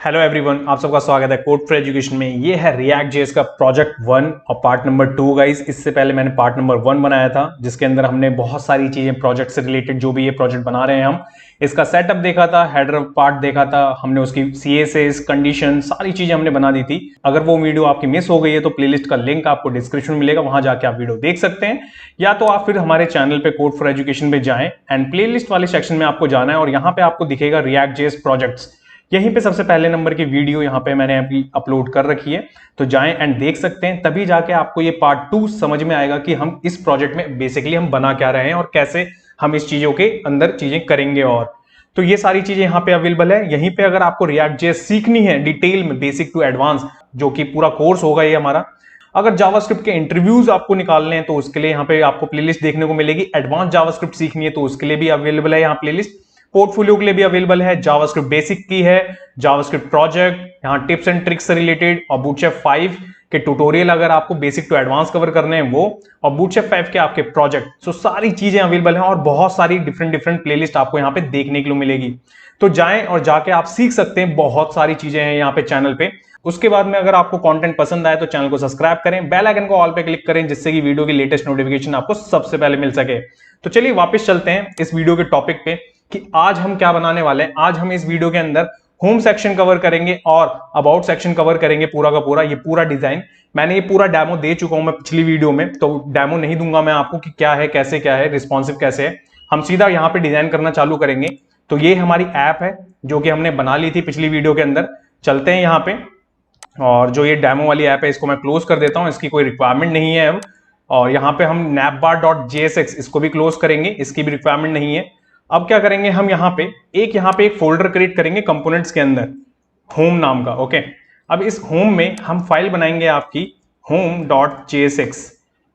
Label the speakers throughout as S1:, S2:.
S1: Hello everyone, आप सबका स्वागत है कोड फॉर एजुकेशन में। ये है रिएक्ट जेएस का प्रोजेक्ट 1 और पार्ट नंबर 2 गाइस। इससे पहले मैंने पार्ट नंबर 1 बनाया था जिसके अंदर हमने बहुत सारी चीजें प्रोजेक्ट से रिलेटेड, जो भी ये प्रोजेक्ट बना रहे हैं हम, इसका सेटअप देखा था, हेडर पार्ट देखा था हमने, उसकी सीएसएस कंडीशन सारी चीजें हमने बना दी थी। अगर वो वीडियो आपकी मिस हो गई है तो प्लेलिस्ट का लिंक आपको डिस्क्रिप्शन में मिलेगा, वहां जाके आप वीडियो देख सकते हैं, या तो आप फिर हमारे चैनल पे कोड फॉर एजुकेशन पे जाएं एंड प्लेलिस्ट वाले सेक्शन में आपको जाना है और यहाँ पे आपको दिखेगा रिएक्ट जेएस प्रोजेक्ट्स। यहीं पे सबसे पहले नंबर की वीडियो यहाँ पे मैंने अभी अपलोड कर रखी है, तो जाएं एंड देख सकते हैं। तभी जाके आपको ये पार्ट 2 समझ में आएगा कि हम इस प्रोजेक्ट में बेसिकली हम बना क्या रहे हैं और कैसे हम इस चीजों के अंदर चीजें करेंगे। और तो ये सारी चीजें यहाँ पे अवेलेबल है। यहीं पे अगर आपको रिएक्ट जेएस सीखनी है डिटेल में, बेसिक टू एडवांस, जो कि पूरा कोर्स होगा ये हमारा। अगर जावास्क्रिप्ट के इंटरव्यूज आपको निकालने हैं तो उसके लिए यहाँ पे आपको प्लेलिस्ट देखने को मिलेगी। एडवांस जावास्क्रिप्ट सीखनी है तो उसके लिए भी अवेलेबल है यहाँ प्लेलिस्ट। पोर्टफोलियो के लिए भी अवेलेबल है, जावास्क्रिप्ट बेसिक की है, जावास्क्रिप्ट प्रोजेक्ट, यहाँ टिप्स एंड ट्रिक्स से रिलेटेड, और बूटस्ट्रैप 5 के ट्यूटोरियल अगर आपको बेसिक टू एडवांस कवर करने हैं वो, और बूटस्ट्रैप 5 के आपके प्रोजेक्ट। सो सारी चीजें अवेलेबल हैं और बहुत सारी डिफरेंट प्लेलिस्ट आपको यहाँ पे देखने के लिए मिलेगी। तो जाएं और जाके आप सीख सकते हैं, बहुत सारी चीजें हैं यहाँ पे चैनल पे। उसके बाद में अगर आपको कंटेंट पसंद आए तो चैनल को सब्सक्राइब करें, बेल आइकन को ऑल पे क्लिक करें, जिससे कि वीडियो की लेटेस्ट नोटिफिकेशन आपको सबसे पहले मिल सके। तो चलिए वापस चलते हैं इस वीडियो के टॉपिक पे कि आज हम क्या बनाने वाले हैं। आज हम इस वीडियो के अंदर होम सेक्शन कवर करेंगे और अबाउट सेक्शन कवर करेंगे, पूरा का पूरा। ये पूरा डिजाइन मैंने ये पूरा डेमो दे चुका हूं मैं पिछली वीडियो में, तो डेमो नहीं दूंगा मैं आपको कि क्या है, कैसे क्या है, रिस्पॉन्सिव कैसे है। हम सीधा यहाँ पे डिजाइन करना चालू करेंगे। तो ये हमारी ऐप है जो कि हमने बना ली थी पिछली वीडियो के अंदर। चलते हैं यहाँ पे, और जो ये डेमो वाली ऐप है इसको मैं क्लोज कर देता हूँ, इसकी कोई रिक्वायरमेंट नहीं है अब। और यहाँ पे हम navbar.jsx इसको भी क्लोज करेंगे, इसकी भी रिक्वायरमेंट नहीं है। अब क्या करेंगे हम, यहाँ पे एक फोल्डर क्रिएट करेंगे कंपोनेंट्स के अंदर, होम नाम का। ओके, अब इस होम में हम फाइल बनाएंगे आपकी home.jsx।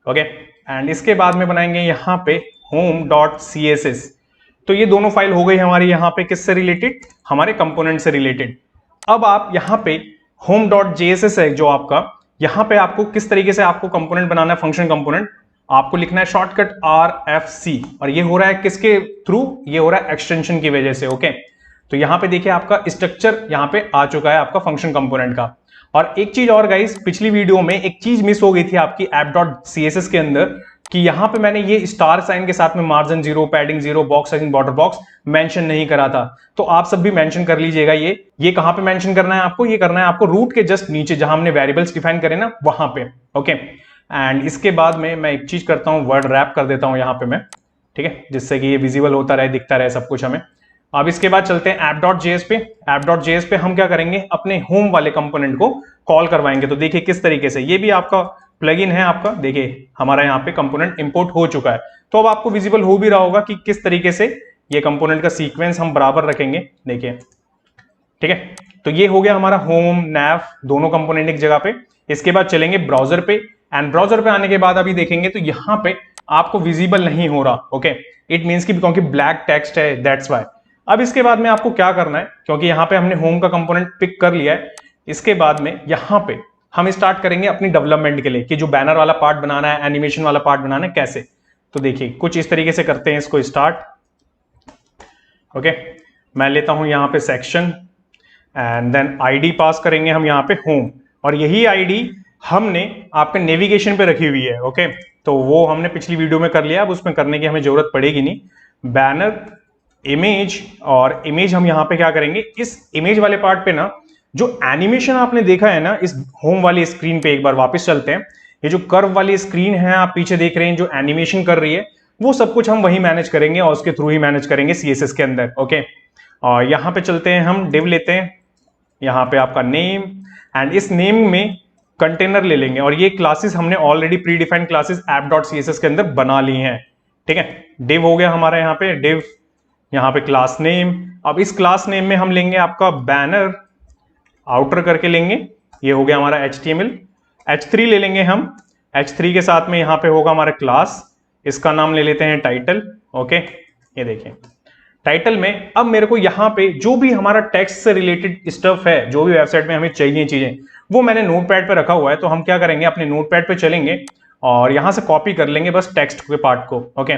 S1: ओके, एंड इसके बाद में बनाएंगे यहाँ पे home.css। तो ये दोनों फाइल हो गई हमारी यहाँ पे किससे रिलेटेड, हमारे कंपोनेंट से रिलेटेड। अब आप यहाँ पे home.jss है जो आपका, यहाँ पे आपको किस तरीके से आपको कंपोनेंट बनाना है, फंक्शन कंपोनेंट। आपको लिखना है शॉर्टकट RFC, और ये हो रहा है किसके थ्रू, ये हो रहा है एक्सटेंशन की वजह से। ओके, तो यहाँ पे देखिए आपका स्ट्रक्चर यहाँ पे आ चुका है आपका फंक्शन कंपोनेंट का। और एक चीज और गाइस, पिछली वीडियो में एक चीज मिस हो गई थी आपकी app.css के अंदर, कि यहाँ पे मैंने ये स्टार साइन के साथ में margin 0, padding 0, box size, border box mention नहीं करा था। तो आप सब भी मेंशन कर लीजिएगा। ये कहां पे मेंशन करना है आपको, ये करना है आपको रूट के जस्ट नीचे, जहां हमने वेरिएबल्स डिफाइन करे ना, वहां पे। ओके, एंड इसके बाद में मैं एक चीज करता हूं, वर्ड रैप कर देता हूं यहाँ पे मैं, ठीक है, जिससे कि ये विजिबल होता रहे, दिखता रहे सब कुछ हमें। अब इसके बाद चलते हैं app.js पे। app.js पे हम क्या करेंगे, अपने होम वाले कंपोनेंट को कॉल करवाएंगे। तो देखिए किस तरीके से, ये भी आपका प्लगइन है आपका, देखिए हमारा यहाँ पे कंपोनेंट इंपोर्ट हो चुका है। तो अब आपको विजिबल हो भी रहा होगा कि किस तरीके से ये कंपोनेंट का सीक्वेंस हम बराबर रखेंगे, देखिए, ठीक है। तो ये हो गया हमारा होम नैव दोनों कंपोनेंट एक जगह पे। इसके बाद चलेंगे ब्राउजर पे, एंड ब्राउजर पे आने के बाद अभी देखेंगे तो यहाँ पे आपको विजिबल नहीं हो रहा। ओके, इट मीन्स की क्योंकि ब्लैक टेक्स्ट है, दैट्स वाई। अब इसके बाद में आपको क्या करना है, क्योंकि यहाँ पे हमने होम का कंपोनेंट पिक कर लिया है, इसके बाद में यहाँ पे हम स्टार्ट करेंगे अपनी डेवलपमेंट के लिए कि जो बैनर वाला पार्ट बनाना है, एनिमेशन वाला पार्ट बनाना है, कैसे। तो देखिए कुछ इस तरीके से करते हैं इसको स्टार्ट। ओके, मैं लेता हूं यहाँ पे section, and then ID pass करेंगे हम यहाँ पे होम, और यही आईडी हमने आपके नेविगेशन पे रखी हुई है। ओके, तो वो हमने पिछली वीडियो में कर लिया, अब उसमें करने की हमें जरूरत पड़ेगी नहीं। बैनर, इमेज, और इमेज हम यहाँ पे क्या करेंगे, इस इमेज वाले पार्ट पे ना जो एनिमेशन आपने देखा है ना इस होम वाली स्क्रीन पे, एक बार वापस चलते हैं। ये जो कर्व वाली स्क्रीन है आप पीछे देख रहे हैं, जो एनिमेशन कर रही है, वो सब कुछ हम वही मैनेज करेंगे और उसके थ्रू ही मैनेज करेंगे CSS के अंदर। ओके, और यहाँ पे चलते हैं, हम डिव लेते हैं, यहाँ पे आपका नेम, एंड इस नेम में कंटेनर ले लेंगे, और ये क्लासेस हमने already pre defined classes app.css के अंदर बना ली हैं। ठीक है, डिव हो गया हमारा यहाँ पे, डिव, यहाँ पे क्लास नेम। अब इस क्लास नेम में हम लेंगे आपका बैनर, आउटर करके लेंगे, ये हो गया हमारा HTML। H3 ले लेंगे हम, H3 के साथ में यहाँ पे होगा हमारा क्लास, इसका नाम ले लेते हैं टाइटल। ओके, ये देखिए टाइटल में अब मेरे को यहाँ पे जो भी हमारा टेक्स्ट से रिलेटेड स्टफ है, जो भी वेबसाइट में हमें चाहिए चीजें, वो मैंने नोटपैड पे रखा हुआ है। तो हम क्या करेंगे, अपने नोटपैड पे चलेंगे और यहाँ से कॉपी कर लेंगे बस टेक्स्ट के पार्ट को। ओके,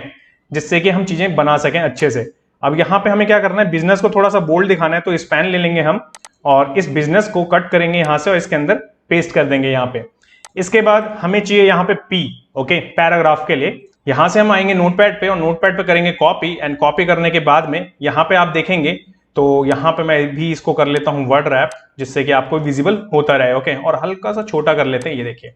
S1: जिससे कि हम चीजें बना सकें अच्छे से। अब यहाँ पे हमें क्या करना है, बिजनेस को थोड़ा सा बोल्ड दिखाना है, तो स्पैन ले लेंगे हम, और इस बिजनेस को कट करेंगे यहां से और इसके अंदर पेस्ट कर देंगे यहाँ पे। इसके बाद हमें चाहिए यहाँ पे पी, ओके, पैराग्राफ के लिए। यहां से हम आएंगे नोटपैड पे और नोटपैड पे करेंगे कॉपी, एंड कॉपी करने के बाद में यहाँ पे आप देखेंगे तो यहाँ पे मैं भी इसको कर लेता हूँ वर्ड रैप, जिससे कि आपको विजिबल होता रहे, ओके। और हल्का सा छोटा कर लेते हैं, ये देखिए,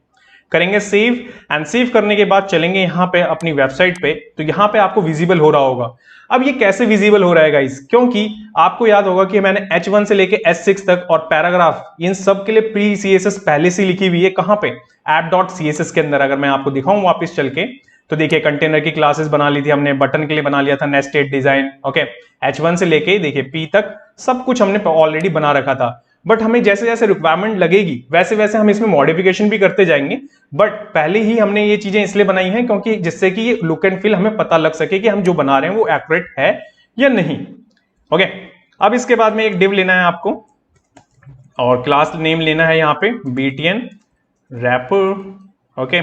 S1: करेंगे सेव, एंड सेव करने के बाद चलेंगे यहाँ पे अपनी वेबसाइट पे, तो यहाँ पे आपको विजिबल हो रहा होगा। अब ये कैसे विजिबल हो रहा है गाइस, क्योंकि आपको याद होगा कि मैंने H1 से लेके H6 तक और पैराग्राफ इन सब के लिए प्री सीएसएस पहले से लिखी हुई है। कहां पे? app.css के अंदर। अगर मैं आपको दिखाऊं वापस चल के, तो देखिए कंटेनर की क्लासेस बना ली थी हमने, बटन के लिए बना लिया था नेस्टेड डिजाइन, ओके। H1 से लेके देखिए P तक सब कुछ हमने ऑलरेडी बना रखा था, बट हमें जैसे जैसे रिक्वायरमेंट लगेगी वैसे वैसे हम इसमें मॉडिफिकेशन भी करते जाएंगे। बट पहले ही हमने ये चीजें इसलिए बनाई हैं क्योंकि जिससे कि ये लुक एंड फील हमें पता लग सके कि हम जो बना रहे हैं वो एक्यूरेट है या नहीं, ओके। अब इसके बाद में एक डिव लेना है आपको और क्लास नेम लेना है यहाँ पे btn wrapper, ओके।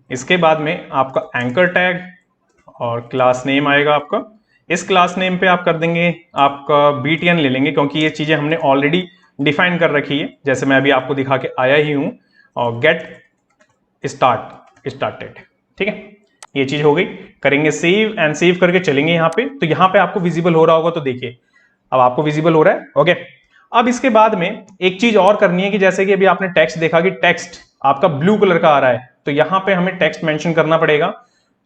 S1: इसके बाद में आपका एंकर टैग और क्लास नेम आएगा आपका। इस क्लास नेम पे आप कर देंगे आपका btn ले लेंगे, क्योंकि ये चीजें हमने ऑलरेडी डिफाइन कर रखी है, जैसे मैं अभी आपको दिखा के आया ही हूं। और गेट स्टार्टेड, ठीक है, ये चीज हो गई। करेंगे सेव, एंड सेव करके चलेंगे यहाँ पे, तो यहाँ पे आपको विजिबल हो रहा होगा, तो देखिए अब आपको विजिबल हो रहा है, ओके। अब इसके बाद में एक चीज और करनी है कि जैसे कि अभी आपने टेक्स्ट देखा कि टेक्स्ट आपका ब्लू कलर का आ रहा है, तो यहाँ पे हमें टेक्स्ट मेंशन करना पड़ेगा।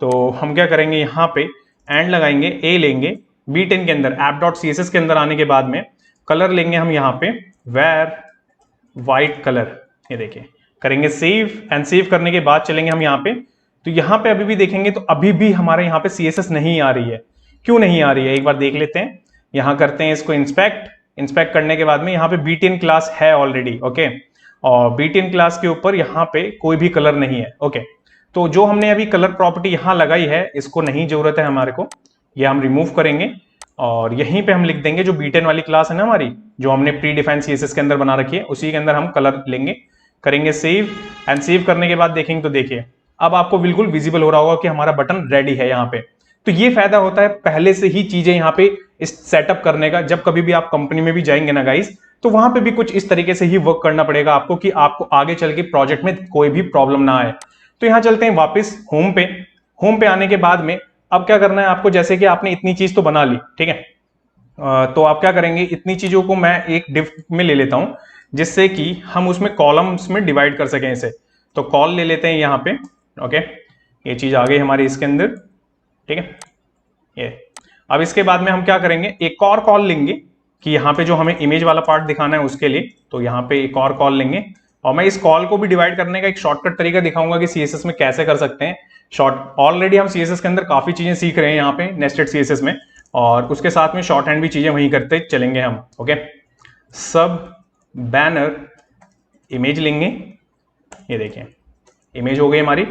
S1: तो हम क्या करेंगे, यहाँ पे एंड लगाएंगे, ए लेंगे B10 के अंदर, app.css के अंदर आने के बाद में कलर लेंगे हम यहाँ पे वेर वाइट कलर, ये देखिए। करेंगे सेव, एंड सेव करने के बाद चलेंगे हम यहाँ पे, तो यहाँ पे अभी भी देखेंगे तो अभी भी हमारे यहाँ पे CSS नहीं आ रही है। क्यों नहीं आ रही है, एक बार देख लेते हैं। यहाँ करते हैं इसको इंस्पेक्ट करने के बाद में यहाँ पे B10 क्लास है ऑलरेडी, ओके। और B10 क्लास के ऊपर यहाँ पे कोई भी कलर नहीं है, ओके। तो जो हमने अभी कलर प्रॉपर्टी यहाँ लगाई है, इसको नहीं जरूरत है हमारे को, ये हम रिमूव करेंगे और यहीं पे हम लिख देंगे जो B10 वाली क्लास है ना हमारी, जो हमने प्री डिफाइंड CSS के अंदर बना रखी है, उसी के अंदर हम कलर लेंगे। करेंगे सेव, एंड सेव करने के बाद देखेंगे तो देखिए अब आपको बिल्कुल विजिबल हो रहा होगा कि हमारा बटन रेडी है यहाँ पे। तो ये फायदा होता है पहले से ही चीजें यहाँ पे इस सेटअप करने का। जब कभी भी आप कंपनी में भी जाएंगे ना गाइस, तो वहां पे भी कुछ इस तरीके से ही वर्क करना पड़ेगा आपको कि आपको आगे चल के प्रोजेक्ट में कोई भी प्रॉब्लम ना आए। तो यहाँ चलते हैं वापस होम पे। होम पे आने के बाद में अब क्या करना है आपको, जैसे कि आपने इतनी चीज तो बना ली, ठीक है। तो आप क्या करेंगे, इतनी चीजों को मैं एक डिव में ले लेता हूं, जिससे कि हम उसमें कॉलम्स में डिवाइड कर सकें इसे। तो कॉल ले लेते हैं यहाँ पे, ओके। ये चीज आ गई हमारी इसके अंदर, ठीक है। ये अब इसके बाद में हम क्या करेंगे, एक और कॉल लेंगे कि यहाँ पे जो हमें इमेज वाला पार्ट दिखाना है उसके लिए, तो यहाँ पे एक और कॉल लेंगे। और मैं इस कॉल को भी डिवाइड करने का एक शॉर्टकट तरीका दिखाऊंगा कि CSS में कैसे कर सकते हैं। ऑलरेडी हम CSS के अंदर काफी चीजें सीख रहे हैं यहाँ पे नेस्टेड CSS में, और उसके साथ में शॉर्ट हैंड भी चीजें वहीं करते चलेंगे हम, ओके। सब बैनर इमेज लेंगे, ये देखिए इमेज हो गई हमारी।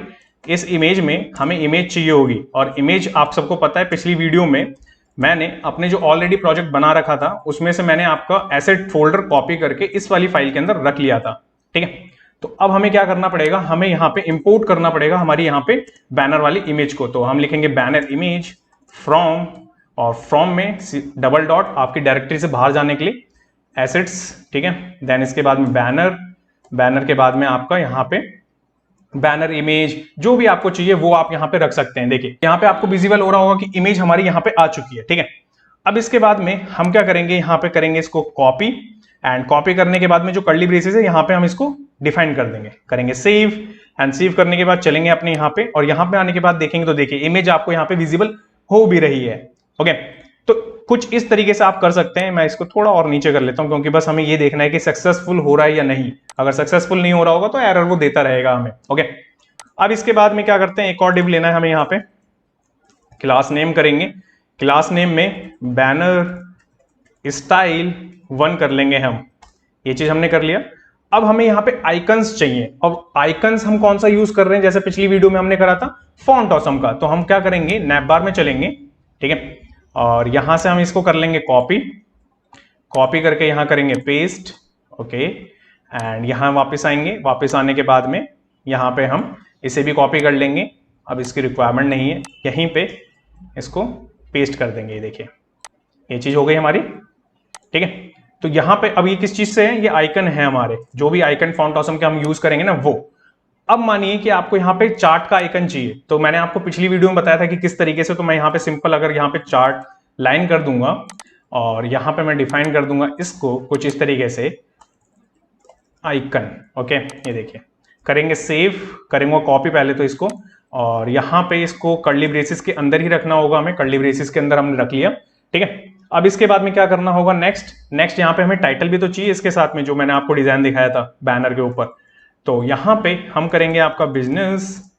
S1: इस इमेज में हमें इमेज चाहिए होगी, और इमेज आप सबको पता है पिछली वीडियो में मैंने अपने जो ऑलरेडी प्रोजेक्ट बना रखा था उसमें से मैंने आपका एसेट फोल्डर कॉपी करके इस वाली फाइल के अंदर रख लिया था, ठीक है। तो अब हमें क्या करना पड़ेगा, हमें यहाँ पे इंपोर्ट करना पड़ेगा हमारी यहाँ पे बैनर वाली इमेज को। तो हम लिखेंगे बैनर इमेज फ्रॉम, और फ्रॉम में डबल डॉट आपकी डायरेक्टरी से बाहर जाने के लिए एसेट्स, ठीक है। देन इसके बाद में बैनर के बाद में आपका यहाँ पे बैनर इमेज, जो भी आपको चाहिए वो आप यहाँ पे रख सकते हैं। देखिए यहाँ पे आपको विजिबल हो रहा होगा कि इमेज हमारी यहाँ पे आ चुकी है, ठीक है। अब इसके बाद में हम क्या करेंगे, यहाँ पे करेंगे इसको कॉपी, एंड कॉपी करने के बाद में जो कर्ली ब्रेसेस है यहाँ पे हम इसको डिफाइन कर देंगे। करेंगे सेव, एंड सेव करने के बाद चलेंगे अपने यहाँ पे, और यहाँ पे आने के बाद देखेंगे तो देखिए इमेज आपको यहाँ पे विजिबल हो भी रही है, ओके। तो कुछ इस तरीके से आप कर सकते हैं। मैं इसको थोड़ा और नीचे कर लेता हूं, क्योंकि बस हमें ये देखना है कि सक्सेसफुल हो रहा है या नहीं। अगर सक्सेसफुल नहीं हो रहा होगा तो एरर वो देता रहेगा हमें, ओके। अब इसके बाद में क्या करते हैं, एक और डिव लेना है हमें यहाँ पे, क्लास नेम करेंगे। क्लास नेम में बैनर स्टाइल 1 कर लेंगे हम, ये चीज हमने कर लिया। अब हमें यहाँ पे आइकन्स चाहिए, और आइकन्स हम कौन सा यूज कर रहे हैं, जैसे पिछली वीडियो में हमने करा था फॉन्ट ऑसम का। तो हम क्या करेंगे, नैप बार में चलेंगे, ठीक है, और यहां से हम इसको कर लेंगे कॉपी करके यहाँ करेंगे पेस्ट, ओके। एंड यहां वापस आएंगे, वापस आने के बाद में यहाँ पे हम इसे भी कॉपी कर लेंगे। अब इसकी रिक्वायरमेंट नहीं है, यहीं पे इसको पेस्ट कर देंगे। ये देखिए ये चीज हो गई हमारी, ठीक है। तो यहाँ पे अब ये किस चीज से है, ये आइकन है हमारे, जो भी आइकन फॉन्ट ऑसम के हम यूज करेंगे ना वो। अब मानिए कि आपको यहाँ पे चार्ट का आइकन चाहिए, तो मैंने आपको पिछली वीडियो में बताया था कि किस तरीके से, तो मैं यहाँ पे सिंपल अगर यहाँ पे चार्ट लाइन कर दूंगा और यहाँ पे मैं डिफाइन कर दूंगा इसको कुछ इस तरीके से आइकन। ओके, ये देखिए, करेंगे सेव, करेंगे कॉपी पहले तो इसको, और यहाँ पे इसको कर्ली ब्रेसिस के अंदर ही रखना होगा हमें, कर्ली ब्रेसिस के अंदर हमने रख लिया, ठीक है। अब इसके बाद में क्या करना होगा, नेक्स्ट यहाँ पे हमें टाइटल भी तो चाहिए इसके साथ में, जो मैंने आपको डिजाइन दिखाया था बैनर के ऊपर। तो यहाँ पे हम करेंगे आपका बिजनेस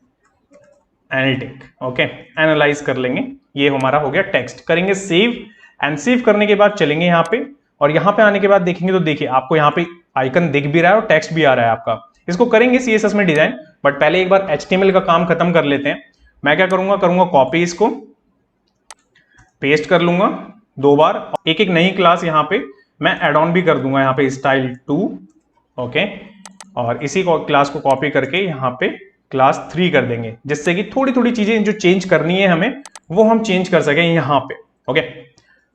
S1: एनालिटिक, ओके, एनालाइज कर लेंगे, ये हमारा हो गया टेक्स्ट। करेंगे सेव, एंड सेव करने के बाद चलेंगे यहाँ पे, और यहाँ पे आने के बाद देखेंगे तो देखिए आपको यहाँ पे आइकन दिख भी रहा है और टेक्स्ट भी आ रहा है आपका। इसको करेंगे CSS में डिजाइन, बट पहले एक बार HTML का काम खत्म कर लेते हैं। मैं क्या करूंगा, कॉपी, इसको पेस्ट कर लूंगा 2 बार, एक नई क्लास यहाँ पे मैं एड ऑन भी कर दूंगा यहाँ पे स्टाइल 2, ओके, और इसी को क्लास को कॉपी करके यहाँ पे क्लास 3 कर देंगे, जिससे कि थोड़ी थोड़ी चीजें जो चेंज करनी है हमें वो हम चेंज कर सकें यहाँ पे। ओके,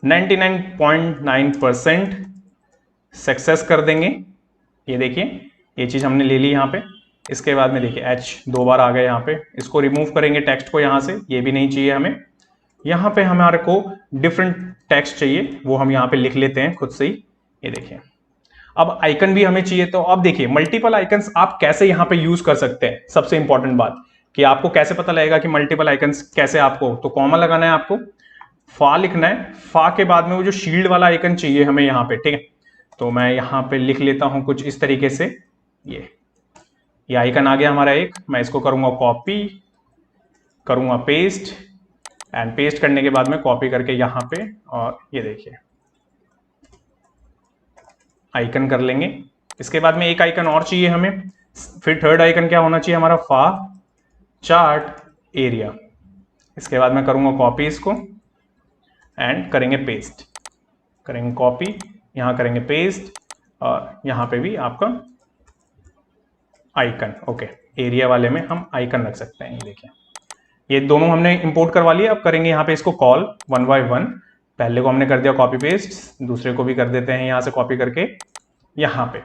S1: 99.9% सक्सेस कर देंगे। ये देखिए, ये चीज हमने ले ली यहाँ पे। इसके बाद में देखिए H 2 बार आ गया यहाँ पे, इसको रिमूव करेंगे टेक्स्ट को यहाँ से, ये भी नहीं चाहिए हमें। यहाँ पे हमारे को डिफरेंट टेक्स्ट चाहिए, वो हम यहाँ पे लिख लेते हैं खुद से ही। ये देखिए, अब आइकन भी हमें चाहिए, तो अब देखिए मल्टीपल आइकन्स आप कैसे यहाँ पे यूज कर सकते हैं। सबसे इंपॉर्टेंट बात कि आपको कैसे पता लगेगा कि मल्टीपल आइकन्स कैसे, आपको तो कॉमा लगाना है, आपको फा लिखना है, फा के बाद में वो जो शील्ड वाला आइकन चाहिए हमें यहाँ पे, ठीक है। तो मैं यहाँ पे लिख लेता हूँ कुछ इस तरीके से, ये आइकन आ गया हमारा एक। मैं इसको करूंगा कॉपी, करूंगा पेस्ट, एंड पेस्ट करने के बाद में कॉपी करके यहाँ पे, और ये देखिए आइकन कर लेंगे। इसके बाद में एक आइकन और चाहिए हमें, फिर थर्ड आइकन क्या होना चाहिए हमारा, फा चार्ट एरिया। इसके बाद मैं करूंगा कॉपी इसको, एंड करेंगे पेस्ट, करेंगे कॉपी, यहां करेंगे पेस्ट, और यहां पे भी आपका आइकन। ओके, एरिया वाले में हम आइकन रख सकते हैं। ये देखिए, ये दोनों हमने इंपोर्ट करवा लिया। अब करेंगे यहाँ पे इसको कॉल 1 बाय 1। पहले को हमने कर दिया कॉपी पेस्ट, दूसरे को भी कर देते हैं यहाँ से कॉपी करके। यहाँ पे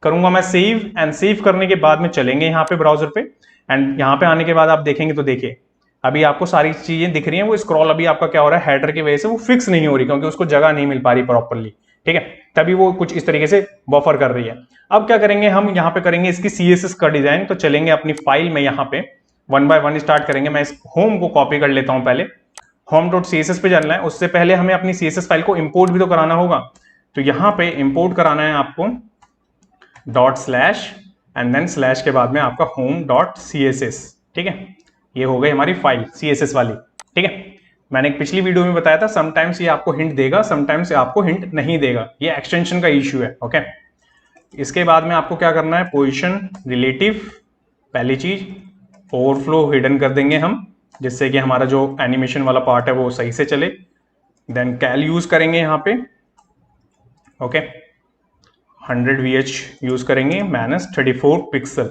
S1: करूंगा मैं सेव, एंड सेव करने के बाद में चलेंगे यहाँ पे ब्राउजर पे, एंड यहाँ पे आने के बाद आप देखेंगे तो देखिए अभी आपको सारी चीजें दिख रही हैं। वो स्क्रॉल अभी आपका क्या हो रहा है, हेडर की वजह से वो फिक्स नहीं हो रही, क्योंकि उसको जगह नहीं मिल पा रही प्रॉपरली, ठीक है, तभी वो कुछ इस तरीके से बफर कर रही है। अब क्या करेंगे, हम यहाँ पे करेंगे इसकी CSS का डिजाइन। तो चलेंगे अपनी फाइल में, यहाँ पे 1 बाय 1 स्टार्ट करेंगे। मैं इस होम को कॉपी कर लेता हूं, पहले home.css पे जाना है। उससे पहले हमें अपनी CSS फाइल को इंपोर्ट भी तो कराना होगा, तो यहाँ पे इंपोर्ट कराना है आपको ./ एंड देन स्लैश के बाद में आपका home.css, ठीक है। ये हो गई हमारी फाइल CSS वाली, ठीक है। मैंने एक पिछली वीडियो में बताया था, समटाइम्स ये आपको हिंट देगा, समटाइम्स आपको हिंट नहीं देगा, ये एक्सटेंशन का इश्यू है, ओके। इसके बाद में आपको क्या करना है, पोजीशन रिलेटिव, पहली चीज ओवरफ्लो हिडन कर देंगे हम, जिससे कि हमारा जो एनिमेशन वाला पार्ट है वो सही से चले। देन कैल यूज करेंगे यहाँ पे, ओके, 100 VH यूज करेंगे, -34 पिक्सल।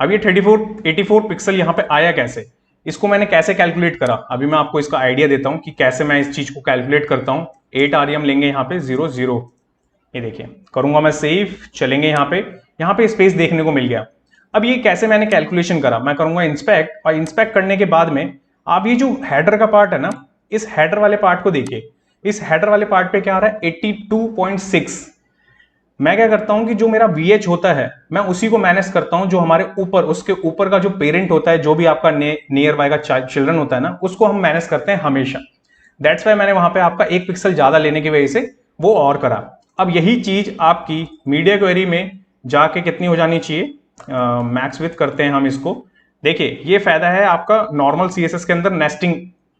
S1: अब ये 84 पिक्सल यहाँ पे आया कैसे, इसको मैंने कैसे कैलकुलेट करा, अभी मैं आपको इसका आइडिया देता हूँ कि कैसे मैं इस चीज को कैलकुलेट करता हूँ। 8 RM लेंगे यहाँ पे 00, ये देखिए, करूंगा मैं सेव, चलेंगे यहाँ पे स्पेस देखने को मिल गया। अब ये कैसे मैंने कैलकुलेशन करा, मैं करूंगा इंस्पेक्ट, और इंस्पेक्ट करने के बाद में आप ये जो हेडर का पार्ट है ना, इस हेडर वाले पार्ट को देखिए। इस हेडर वाले पार्ट पे क्या आ रहा है, 82.6। मैं क्या करता हूं कि जो मेरा VH होता है मैं उसी को मैनेज करता हूं, जो हमारे ऊपर, उसके ऊपर का जो पेरेंट होता है, जो भी आपका नियर बाय का चिल्ड्रन होता है ना, उसको हम मैनेज करते हैं हमेशा। दैट्स वाई मैंने वहां पे आपका 1 पिक्सल ज्यादा लेने की वजह से वो और करा। अब यही चीज आपकी मीडिया क्वेरी में जाके कितनी हो जानी चाहिए, मैक्स विथ करते हैं हम इसको। देखिए ये फायदा है आपका नॉर्मल CSS के अंदर, नेस्टिंग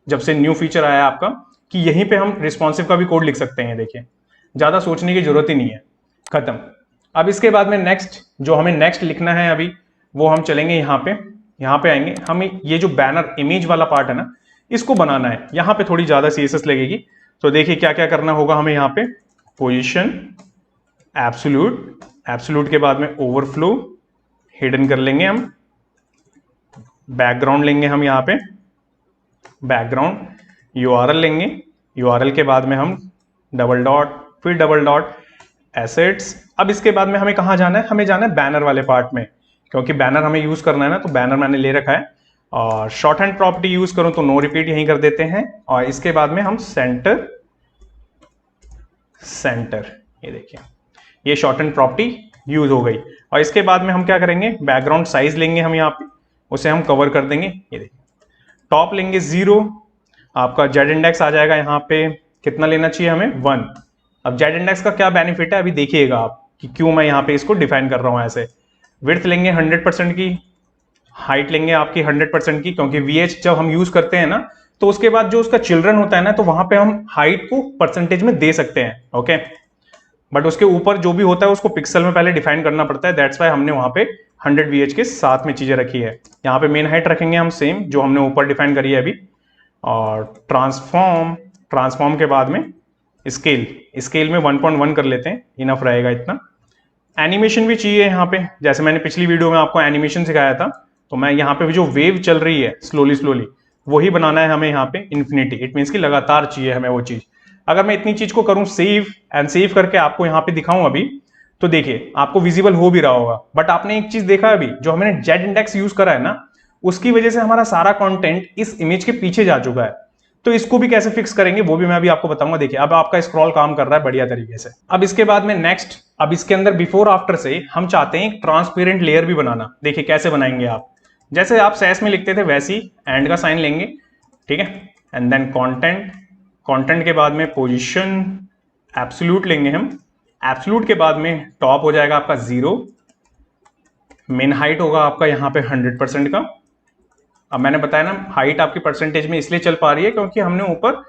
S1: जब से न्यू फीचर आया आपका, कि यहीं पे हम रिस्पॉन्सिव का भी कोड लिख सकते हैं। देखिए ज्यादा सोचने की जरूरत ही नहीं है, खत्म। अब इसके बाद में नेक्स्ट, जो हमें नेक्स्ट लिखना है अभी, वो हम चलेंगे यहाँ पे आएंगे। हमें ये जो बैनर इमेज वाला पार्ट है ना, इसको बनाना है। यहाँ पे थोड़ी ज्यादा CSS लगेगी, तो देखिए क्या क्या करना होगा हमें। यहाँ पे पोजीशन एब्सोल्यूट के बाद में ओवरफ्लो हिडन कर लेंगे हम। बैकग्राउंड लेंगे हम, यहाँ पे बैकग्राउंड URL लेंगे। URL के बाद में हम डबल डॉट, फिर डबल डॉट, एसेट्स। अब इसके बाद में हमें कहाँ जाना है, हमें जाना है बैनर वाले पार्ट में, क्योंकि बैनर हमें यूज करना है ना, तो बैनर मैंने ले रखा है। और शॉर्ट हैंड प्रॉपर्टी यूज करूं तो नो रिपीट यहीं कर देते हैं। और इसके बाद में हम सेंटर, ये देखिए ये शॉर्ट हैंड प्रॉपर्टी यूज हो गई। और इसके बाद में हम क्या करेंगे, बैकग्राउंड साइज लेंगे हम यहाँ पे, उसे हम कवर कर देंगे। ये देखिए टॉप लेंगे 0, आपका जेड इंडेक्स आ जाएगा यहाँ पे, कितना लेना चाहिए हमें 1। अब जेड इंडेक्स का क्या बेनिफिट है अभी देखिएगा आप कि क्यों मैं यहाँ पे इसको डिफाइन कर रहा हूँ ऐसे। विड्थ लेंगे 100% की, हाइट लेंगे आपकी 100% की, क्योंकि VH जब हम यूज करते हैं ना तो उसके बाद जो उसका चिल्ड्रन होता है ना, तो वहां पे हम हाइट को परसेंटेज में दे सकते हैं, ओके। बट उसके ऊपर जो भी होता है उसको पिक्सल में पहले डिफाइन करना पड़ता है, दैट्स वाई हमने वहां पे 100 VH के साथ में चीजें रखी है। यहाँ पे मेन हाइट रखेंगे हम सेम जो हमने ऊपर डिफाइन करी है अभी। और ट्रांसफॉर्म के बाद में स्केल में 1.1 कर लेते हैं, इनफ रहेगा इतना। एनिमेशन भी चाहिए यहाँ पे, जैसे मैंने पिछली वीडियो में आपको एनिमेशन सिखाया था, तो मैं यहाँ पे जो वेव चल रही है स्लोली वही बनाना है हमें यहाँ पे इन्फिनिटी। इट मीन्स कि लगातार चाहिए हमें वो चीज। अगर मैं इतनी चीज को करूं सेव करके आपको यहाँ पे दिखाऊं अभी, तो देखिए आपको विजिबल हो भी रहा होगा। बट आपने एक चीज देखा अभी, जो हमने जेड इंडेक्स यूज करा है ना, उसकी वजह से हमारा सारा कंटेंट इस इमेज के पीछे जा चुका है। तो इसको भी कैसे फिक्स करेंगे वो भी मैं अभी आपको बताऊंगा। देखिए अब आपका स्क्रॉल काम कर रहा है बढ़िया तरीके से। अब इसके बाद में नेक्स्ट, अब इसके अंदर बिफोर आफ्टर से हम चाहते हैं एक ट्रांसपेरेंट लेयर भी बनाना। देखिए कैसे बनाएंगे आप, जैसे आप सैस में लिखते थे वैसी एंड का साइन लेंगे, ठीक है। एंड देन कंटेंट के बाद में पोजीशन एब्सोल्यूट लेंगे हम। एब्सोल्यूट के बाद में टॉप हो जाएगा आपका 0, मेन हाइट होगा आपका यहाँ पे 100% का। अब मैंने बताया ना हाइट आपकी परसेंटेज में इसलिए चल पा रही है क्योंकि हमने ऊपर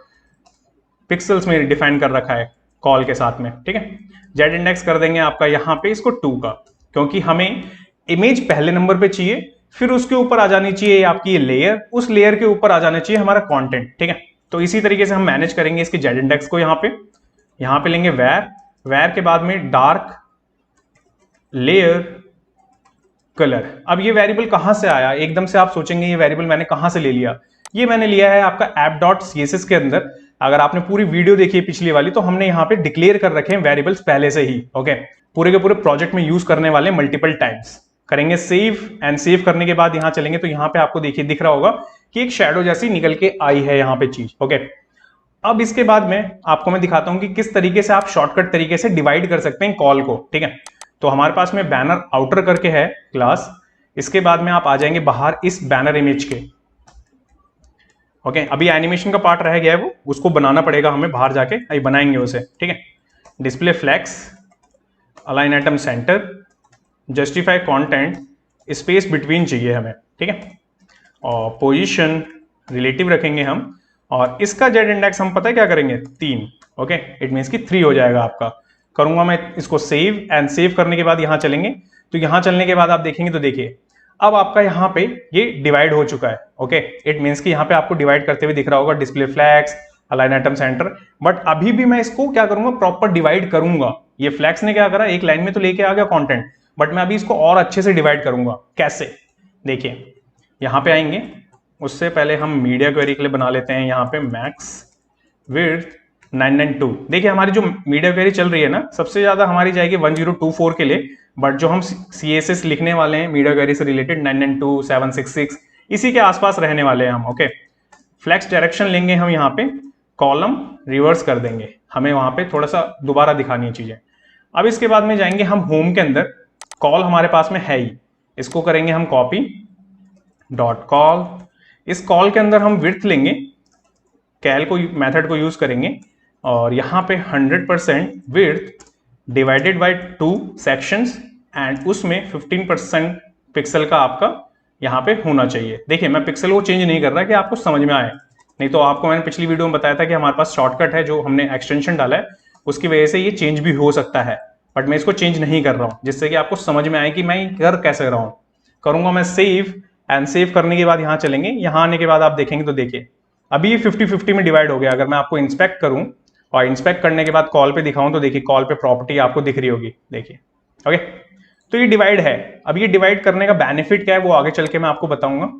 S1: पिक्सल्स में डिफाइन कर रखा है कॉल के साथ में, ठीक है। जेड इंडेक्स कर देंगे आपका यहाँ पे इसको 2 का, क्योंकि हमें इमेज पहले नंबर पे चाहिए, फिर उसके ऊपर आ जानी चाहिए आपकी ये लेयर, उस लेयर के ऊपर आ जाना चाहिए हमारा कंटेंट, ठीक है। तो इसी तरीके से हम मैनेज करेंगे इसके जेड इंडेक्स को। यहाँ पे लेंगे वेर के बाद में डार्क लेयर कलर। अब ये वेरिएबल कहां से आया, एकदम से आप सोचेंगे ये वेरिएबल मैंने कहां से ले लिया। ये मैंने लिया है आपका app.css के अंदर। अगर आपने पूरी वीडियो देखी है पिछली वाली, तो हमने यहाँ पे डिक्लेयर कर रखे हैं वेरिएबल्स पहले से ही, ओके। पूरे के पूरे प्रोजेक्ट में यूज करने वाले मल्टीपल टाइम्स। करेंगे सेव करने के बाद यहाँ चलेंगे तो यहाँ पे आपको देखिए दिख रहा होगा कि एक शैडो जैसी निकल के आई है यहाँ पे चीज, ओके। अब इसके बाद में आपको मैं दिखाता हूं कि किस तरीके से आप शॉर्टकट तरीके से डिवाइड कर सकते हैं कॉल को, ठीक है। तो हमारे पास में बैनर आउटर करके है क्लास। इसके बाद में आप आ जाएंगे बाहर इस बैनर इमेज के, ओके। अभी एनिमेशन का पार्ट रह गया है, वो उसको बनाना पड़ेगा हमें बाहर जाके, अभी बनाएंगे उसे, ठीक है। Display flex, align item center, justify content, space between चाहिए हमें, ठीक है। और पोजीशन रिलेटिव रखेंगे हम। और इसका जेड इंडेक्स हम पता है क्या करेंगे 3, ओके। इट मीन्स कि 3 हो जाएगा आपका। करूंगा मैं इसको सेव करने के बाद यहाँ चलेंगे, तो यहाँ चलने के बाद आप देखेंगे तो देखिए अब आपका यहाँ पे ये डिवाइड हो चुका है, ओके। इट मीन्स कि यहाँ पे आपको डिवाइड करते हुए दिख रहा होगा display flags, align item centre. But अभी भी मैं इसको क्या करूंगा, प्रॉपर डिवाइड करूंगा। ये फ्लैग्स ने क्या करा, एक लाइन में तो लेके आ गया कंटेंट, बट मैं अभी इसको और अच्छे से डिवाइड करूंगा। कैसे, देखिए यहाँ पे आएंगे, उससे पहले हम मीडिया क्वेरी के लिए बना लेते हैं यहाँ पे मैक्स विड्थ 992। देखिए हमारी जो मीडिया क्वेरी चल रही है ना, सबसे ज्यादा हमारी जाएगी 1024 के लिए, बट जो हम CSS लिखने वाले हैं मीडिया क्वेरी से रिलेटेड 992, 766 इसी के आसपास रहने वाले हैं हम, ओके। फ्लेक्स डायरेक्शन लेंगे हम यहाँ पे, कॉलम रिवर्स कर देंगे, हमें वहां पे थोड़ा सा दोबारा दिखानी है चीजें। अब इसके बाद में जाएंगे हम होम के अंदर, कॉल हमारे पास में है ही, इसको करेंगे हम कॉपी, डॉट कॉल। इस कॉल के अंदर हम विड्थ लेंगे, कैल को मेथड को यूज करेंगे, और यहाँ पे 100% width divided by 2 sections, and उसमें 15% पिक्सल का आपका यहाँ पे होना चाहिए। देखिए मैं पिक्सल को चेंज नहीं कर रहा कि आपको समझ में आए, नहीं तो आपको मैंने पिछली वीडियो में बताया था कि हमारे पास शॉर्टकट है जो हमने एक्सटेंशन डाला है, उसकी वजह से ये चेंज भी हो सकता है, बट मैं इसको चेंज नहीं कर रहा हूँ, जिससे कि आपको समझ में आए कि मैं कर कैसे रहा हूँ। करूंगा मैं सेव करने के बाद यहाँ चलेंगे, यहाँ आने के बाद आप देखेंगे तो देखिए अभी ये 50-50 में डिवाइड हो गया। अगर मैं आपको इंस्पेक्ट करूं और इंस्पेक्ट करने के बाद कॉल पे दिखाऊं तो देखिए कॉल पे प्रॉपर्टी आपको दिख रही होगी, देखिए, ओके। तो ये डिवाइड है। अब ये डिवाइड करने का बेनिफिट क्या है वो आगे चल के मैं आपको बताऊंगा।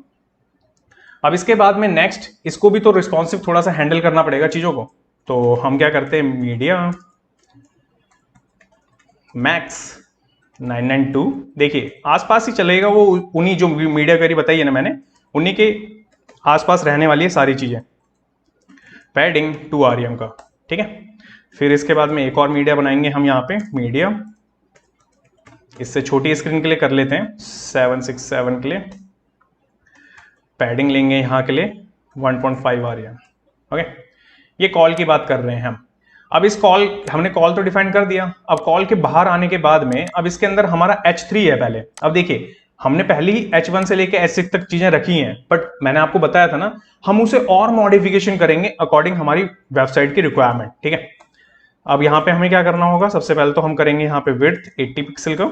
S1: अब इसके बाद में नेक्स्ट, इसको भी तो रिस्पॉन्सिव थोड़ा सा हैंडल करना पड़ेगा चीजों को, तो हम क्या करते हैं, मीडिया मैक्स 992। देखिए आसपास ही चलेगा वो, उन्हीं जो मीडिया क्वेरी बताई है ना मैंने, उन्हीं के आसपास रहने वाली है सारी चीजें। पैडिंग 2 REM का, ठीक है। फिर इसके बाद में एक और मीडिया बनाएंगे हम यहाँ पे, मीडिया इससे छोटी स्क्रीन के लिए कर लेते हैं 767 के लिए। पैडिंग लेंगे यहाँ के लिए 1.5 REM, ओके। ये कॉल की बात कर रहे हैं हम। अब इस कॉल, हमने कॉल तो डिफाइन कर दिया। अब कॉल के बाहर आने के बाद में अब इसके अंदर हमारा H3 है पहले। अब देखिए हमने पहले ही H1 से लेके H6 तक चीजें रखी हैं, बट मैंने आपको बताया था ना हम उसे और मॉडिफिकेशन करेंगे अकॉर्डिंग हमारी वेबसाइट की रिक्वायरमेंट, ठीक है। अब यहाँ पे हमें क्या करना होगा, सबसे पहले तो हम करेंगे यहाँ पे विड्थ 80 पिक्सल का,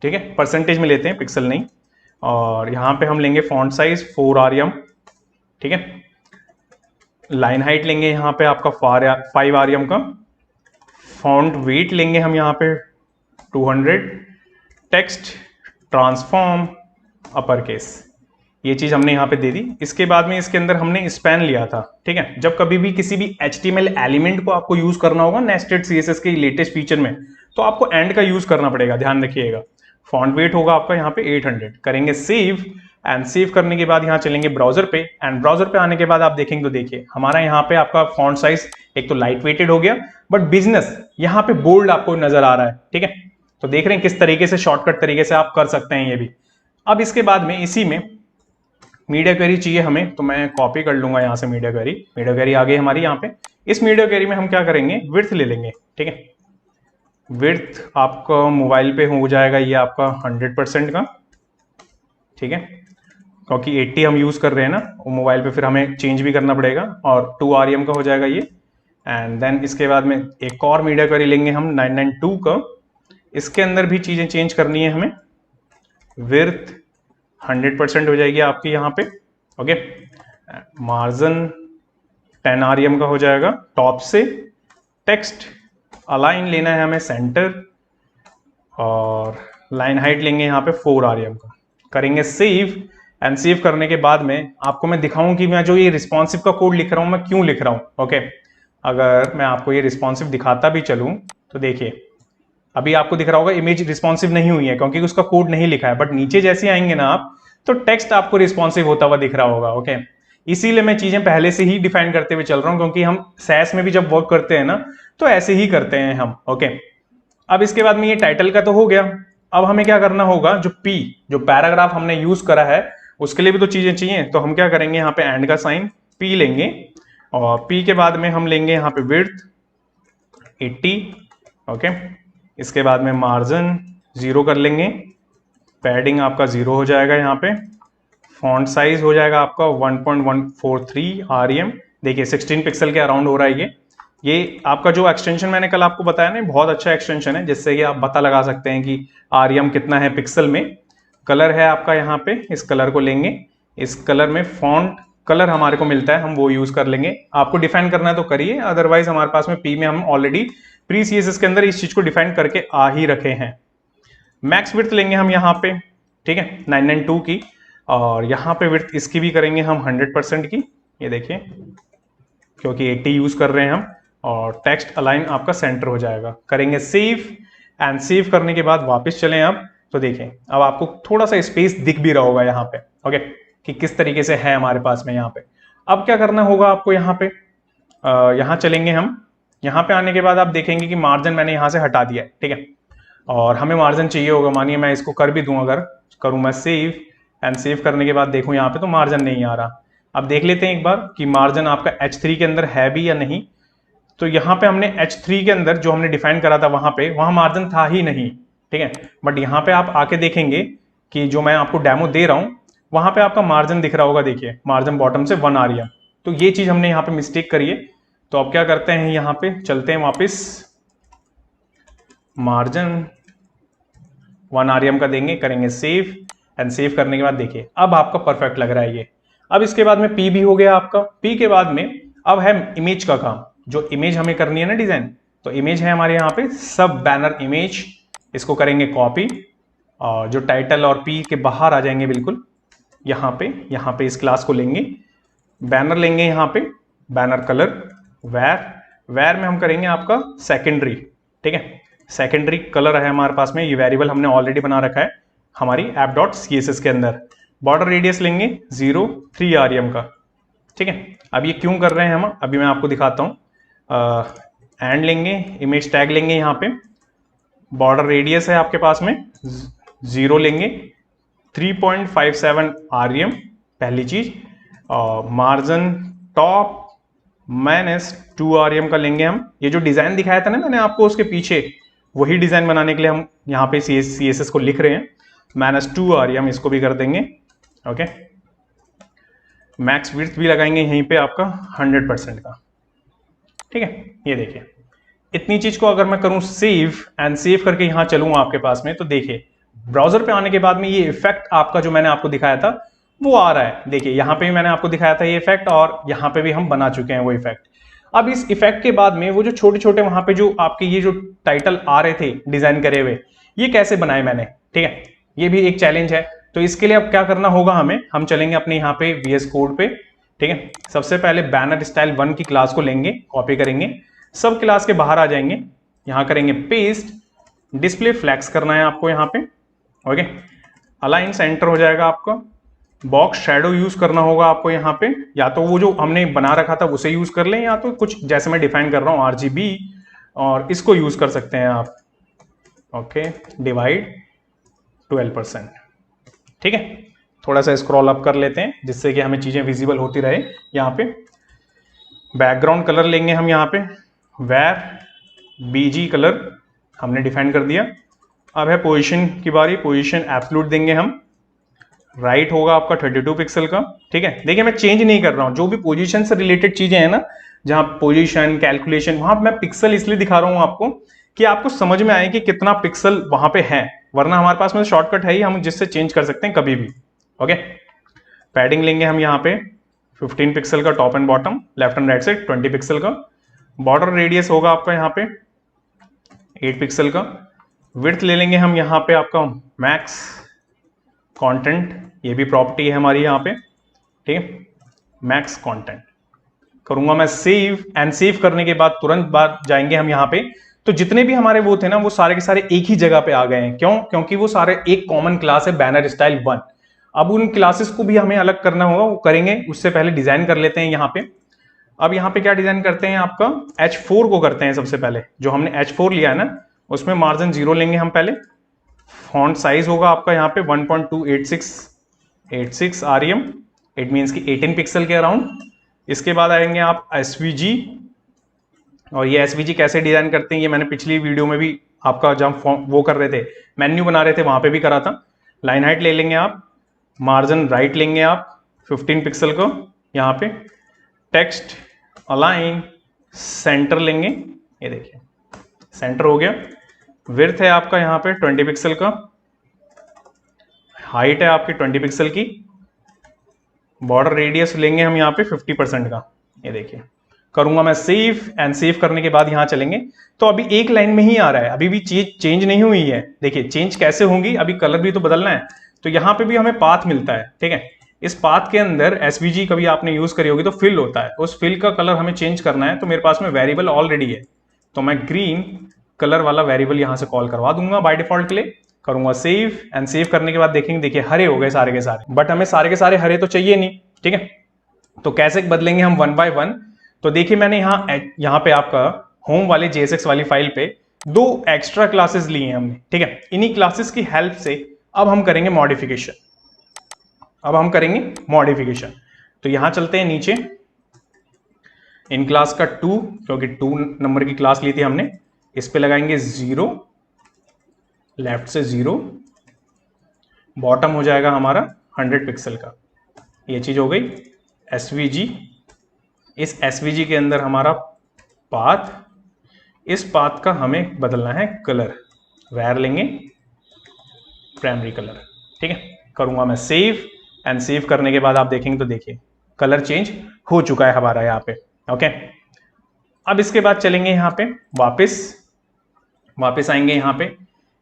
S1: ठीक है। परसेंटेज में लेते हैं, पिक्सल नहीं। और यहाँ पे हम लेंगे फॉन्ट साइज 4 REM, ठीक है। लाइन हाइट लेंगे यहाँ पे आपका 5 REM का। फॉन्ट वेट लेंगे हम यहाँ पे 200। टेक्स्ट ट्रांसफॉर्म अपर केस, ये चीज हमने यहाँ पे दे दी। इसके बाद में इसके अंदर हमने स्पैन लिया था, ठीक है। जब कभी भी किसी भी HTML एलिमेंट को आपको यूज करना होगा नेस्टेड CSS के लेटेस्ट फीचर में, तो आपको एंड का यूज करना पड़ेगा, ध्यान रखिएगा। फॉन्ट वेट होगा आपका यहाँ पे 800। करेंगे सेव, एंड सेव करने के बाद यहाँ चलेंगे ब्राउजर पे, एंड ब्राउजर पे आने के बाद आप देखेंगे तो देखिए हमारा यहाँ पे आपका फॉन्ट साइज एक तो लाइट वेटेड हो गया, बट बिजनेस यहाँ पे बोल्ड आपको नजर आ रहा है, ठीक है। तो देख रहे हैं किस तरीके से शॉर्टकट तरीके से आप कर सकते हैं ये भी। अब इसके बाद में इसी में मीडिया क्वेरी चाहिए हमें, तो मैं कॉपी कर लूंगा यहाँ से मीडिया क्वेरी। मीडिया क्वेरी आ गई हमारी यहाँ पे। इस मीडिया क्वेरी में हम क्या करेंगे, विड्थ ले लेंगे, ठीक है। विड्थ आपका मोबाइल पे हो जाएगा ये आपका 100% का, ठीक है, क्योंकि 80 हम यूज कर रहे हैं ना, वो मोबाइल पे फिर हमें चेंज भी करना पड़ेगा। और 2 REM का हो जाएगा ये। एंड देन इसके बाद में एक और मीडिया क्वेरी लेंगे हम 992 का। इसके अंदर भी चीजें चेंज करनी है हमें। विड्थ 100% हो जाएगी आपकी यहाँ पे, ओके। मार्जिन 10 REM का हो जाएगा टॉप से। टेक्स्ट अलाइन लेना है हमें सेंटर, और लाइन हाइट लेंगे यहाँ पे 4 REM का। करेंगे सेव, एंड सेव करने के बाद में आपको मैं दिखाऊं कि मैं जो ये रिस्पॉन्सिव का कोड लिख रहा हूं मैं क्यों लिख रहा हूं, ओके। अगर मैं आपको ये रिस्पॉन्सिव दिखाता भी चलूं तो देखिए अभी आपको दिख रहा होगा इमेज रिस्पॉन्सिव नहीं हुई है क्योंकि उसका कोड नहीं लिखा है, बट नीचे जैसे आएंगे ना आप तो टेक्स्ट आपको रिस्पॉन्सिव होता हुआ दिख रहा होगा, ओके। इसीलिए मैं चीजें पहले से ही डिफाइन करते हुए चल रहा हूं, क्योंकि हम सैस में भी जब वर्क करते हैं ना तो ऐसे ही करते हैं हम, ओके। अब इसके बाद में ये टाइटल का तो हो गया। अब हमें क्या करना होगा, जो पैराग्राफ हमने यूज करा है उसके लिए भी तो चीजें चाहिए। तो हम क्या करेंगे, यहाँ पे एंड का साइन P लेंगे, और P के बाद में हम लेंगे यहाँ पे विड्थ 80, ओके। इसके बाद में मार्जिन 0 कर लेंगे। पैडिंग आपका 0 हो जाएगा यहाँ पे। फॉन्ट साइज हो जाएगा आपका 1.143 REM। देखिए 16 पिक्सल के अराउंड हो रहा है ये आपका जो एक्सटेंशन मैंने कल आपको बताया ना, बहुत अच्छा एक्सटेंशन है, जिससे कि आप पता लगा सकते हैं कि REM कितना है पिक्सल में। कलर है आपका यहाँ पे, इस कलर को लेंगे। इस कलर में फॉन्ट कलर हमारे को मिलता है, हम वो यूज कर लेंगे। आपको डिफाइन करना है तो करिए, अदरवाइज हमारे पास में P में हम ऑलरेडी प्री CSS के अंदर इस चीज को डिफाइन करके आ ही रखे हैं। मैक्स विड्थ लेंगे हम यहाँ पे, ठीक है, 992 की। और यहाँ पे विड्थ इसकी भी करेंगे हम 100% की, ये देखिए, क्योंकि 80 यूज कर रहे हैं हम। और टेक्स्ट अलाइन आपका सेंटर हो जाएगा। करेंगे सेव, एंड सेव करने के बाद वापस चलें अब तो देखें अब आपको थोड़ा सा स्पेस दिख भी रहा होगा यहाँ पे, ओके, कि किस तरीके से है हमारे पास में यहाँ पे। अब क्या करना होगा आपको यहाँ पे, यहाँ चलेंगे हम। यहाँ पे आने के बाद आप देखेंगे कि मार्जिन मैंने यहाँ से हटा दिया है, ठीक है। और हमें मार्जिन चाहिए होगा, मानिए मैं इसको कर भी दूं, अगर करूं मैं सेव, एंड सेव करने के बाद देखूं यहाँ पे तो मार्जिन नहीं आ रहा। अब देख लेते हैं एक बार कि मार्जिन आपका H3 के अंदर है भी या नहीं। तो यहाँ पे हमने H3 के अंदर जो हमने डिफाइन करा था वहां मार्जिन था ही नहीं, ठीक है। बट यहाँ पे आप आके देखेंगे कि जो मैं आपको डेमो दे रहा हूं वहां पे आपका मार्जिन दिख रहा होगा, देखिए मार्जिन बॉटम से 1 REM। तो ये चीज हमने यहाँ पे मिस्टेक करी है। तो अब क्या करते हैं, यहाँ पे चलते हैं वापिस, मार्जिन 1 REM का देंगे, करेंगे सेव, एंड सेव करने के बाद देखिए अब आपका परफेक्ट लग रहा है ये। अब इसके बाद में P भी हो गया आपका। P के बाद में अब है इमेज का काम, जो इमेज हमें करनी है ना डिजाइन। तो इमेज है हमारे यहाँ पे सब बैनर इमेज, इसको करेंगे कॉपी, और जो टाइटल और P के बाहर आ जाएंगे बिल्कुल यहाँ पे इस क्लास को लेंगे। बैनर लेंगे यहाँ पे, बैनर कलर वेर में हम करेंगे आपका सेकेंडरी, ठीक है। सेकेंडरी कलर है हमारे पास में, ये वेरिएबल हमने ऑलरेडी बना रखा है हमारी app.css के अंदर। बॉर्डर रेडियस लेंगे 0.3 rem का, ठीक है। अब ये क्यों कर रहे हैं हम, अभी मैं आपको दिखाता हूँ। एंड लेंगे, इमेज टैग लेंगे, यहाँ पे बॉर्डर रेडियस है आपके पास में 0 लेंगे, 3.57 rem पहली चीज, और मार्जिन टॉप -2 rem का लेंगे हम। ये जो डिजाइन दिखाया था ना मैंने आपको उसके पीछे, वही डिजाइन बनाने के लिए हम यहाँ पे CSS को लिख रहे हैं। -2 rem इसको भी कर देंगे, ओके। मैक्स विड्थ भी लगाएंगे यहीं पे आपका 100% का, ठीक है। ये देखिए इतनी चीज को अगर मैं करूं सेव एंड सेव करके यहाँ चलूँ आपके पास में, तो देखिए ब्राउजर पे आने के बाद में ये इफेक्ट आपका जो मैंने आपको दिखाया था वो आ रहा है। देखिए यहाँ पे भी मैंने आपको दिखाया था ये इफेक्ट, और यहाँ पे भी हम बना चुके हैं वो इफेक्ट। अब इस इफेक्ट के बाद में वो जो छोटे छोटे वहां पे जो आपके ये जो टाइटल आ रहे थे डिजाइन करे हुए, ये कैसे बनाए मैंने, ठीक है। ये भी एक चैलेंज है। तो इसके लिए अब क्या करना होगा हमें, हम चलेंगे अपने यहाँ पे VS कोड पे, ठीक है। सबसे पहले बैनर स्टाइल 1 की क्लास को लेंगे, कॉपी करेंगे, सब क्लास के बाहर आ जाएंगे, यहाँ करेंगे पेस्ट, डिस्प्ले फ्लैक्स करना है आपको यहाँ पे, ओके। अलाइन सेंटर हो जाएगा आपका। बॉक्स शैडो यूज करना होगा आपको यहाँ पे, या तो वो जो हमने बना रखा था उसे यूज कर लें, या तो कुछ जैसे मैं डिफाइन कर रहा हूँ RGB, और इसको यूज कर सकते हैं आप, ओके। डिवाइड 12%, ठीक है। थोड़ा सा स्क्रॉल अप कर लेते हैं जिससे कि हमें चीजें विजिबल होती रहे। यहाँ पे बैकग्राउंड कलर लेंगे हम, यहाँ पे वेर BG कलर हमने डिफाइन कर दिया। अब है पोजीशन की बारी, पोजीशन एब्सोल्यूट देंगे हम, राइट होगा आपका 32 पिक्सल का, ठीक है। देखिए मैं चेंज नहीं कर रहा हूं, जो भी पोजीशन से रिलेटेड चीजें हैं ना, जहां पोजीशन कैलकुलेशन, वहां मैं पिक्सल इसलिए दिखा रहा हूं आपको कि आपको समझ में आए कि कितना पिक्सल वहां पे है, वरना हमारे पास में शॉर्टकट है ही, हम जिससे चेंज कर सकते हैं कभी भी, ओके। पैडिंग लेंगे हम यहाँ पे 15 पिक्सल का, top and bottom, left and right side 20 pixel का। बॉर्डर रेडियस होगा आपका यहाँ पे 8 पिक्सल का। विड्थ ले लेंगे हम यहाँ पे आपका मैक्स कंटेंट, ये भी प्रॉपर्टी है हमारी यहाँ पे, ठीक है। मैक्स कंटेंट करूंगा मैं सेव, एंड सेव करने के बाद तुरंत बाद जाएंगे हम यहाँ पे, तो जितने भी हमारे वो थे ना वो सारे के सारे एक ही जगह पे आ गए हैं। क्यों? क्योंकि वो सारे एक कॉमन क्लास है बैनर स्टाइल 1। अब उन क्लासेस को भी हमें अलग करना होगा, वो करेंगे। उससे पहले डिजाइन कर लेते हैं यहाँ पे। अब यहाँ पे क्या डिजाइन करते हैं, आपका H4 को करते हैं सबसे पहले। जो हमने H4 लिया है ना, उसमें मार्जिन 0 लेंगे हम पहले। फॉन्ट साइज होगा आपका यहाँ पे 1.286 rem, इट मीन्स कि 18 पिक्सल के अराउंड। इसके बाद आएंगे आप SVG, और ये SVG कैसे डिजाइन करते हैं ये मैंने पिछली वीडियो में भी आपका जब वो कर रहे थे, मेन्यू बना रहे थे, वहां पे भी करा था। लाइन हाइट ले लेंगे आप, मार्जिन राइट लेंगे आप 15 पिक्सल को यहाँ पे। टेक्स्ट अलाइन सेंटर लेंगे, ये देखिए सेंटर हो गया। विड्थ है आपका यहाँ पे 20 पिक्सल का, हाइट है आपकी 20 पिक्सल की। बॉर्डर रेडियस लेंगे हम यहाँ पे 50% का, ये देखिए। करूंगा मैं सेव, एंड सेव करने के बाद यहाँ चलेंगे, तो अभी एक लाइन में ही आ रहा है, अभी भी चीज चेंज नहीं हुई है। देखिए चेंज कैसे होंगी, अभी कलर भी तो बदलना है, तो यहाँ पे भी हमें पाथ मिलता है, ठीक है। इस पाथ के अंदर SVG कभी आपने यूज करी होगी तो फिल होता है, उस फिल का कलर हमें चेंज करना है। तो मेरे पास में वेरिएबल ऑलरेडी है, तो मैं ग्रीन कलर वाला वेरिएबल यहाँ से कॉल करवा दूंगा बाय डिफॉल्ट के लिए। करूंगा सेव, एंड सेव करने के बाद देखेंगे, देखिए हरे हो गए सारे के सारे, बट हमें सारे के सारे हरे तो चाहिए नहीं, ठीक है। तो कैसे बदलेंगे हम 1 by 1। तो देखिए मैंने यहाँ पे आपका होम वाले JSX वाली फाइल पे 2 एक्स्ट्रा क्लासेस लिए हैं हमने, ठीक है। इन्हीं क्लासेस की हेल्प से अब हम करेंगे मॉडिफिकेशन। तो यहां चलते हैं नीचे, इन क्लास का 2, क्योंकि 2 नंबर की क्लास ली थी हमने, इस पे लगाएंगे 0, लेफ्ट से 0, बॉटम हो जाएगा हमारा 100 पिक्सल का। ये चीज हो गई SVG। इस SVG के अंदर हमारा पाथ, इस पाथ का हमें बदलना है कलर, वेर लेंगे प्राइमरी कलर, ठीक है। करूंगा मैं सेव, एंड सेव करने के बाद आप देखेंगे तो देखिए कलर चेंज हो चुका है हमारा यहाँ पे, ओके। अब इसके बाद चलेंगे यहाँ पे वापस आएंगे यहाँ पे,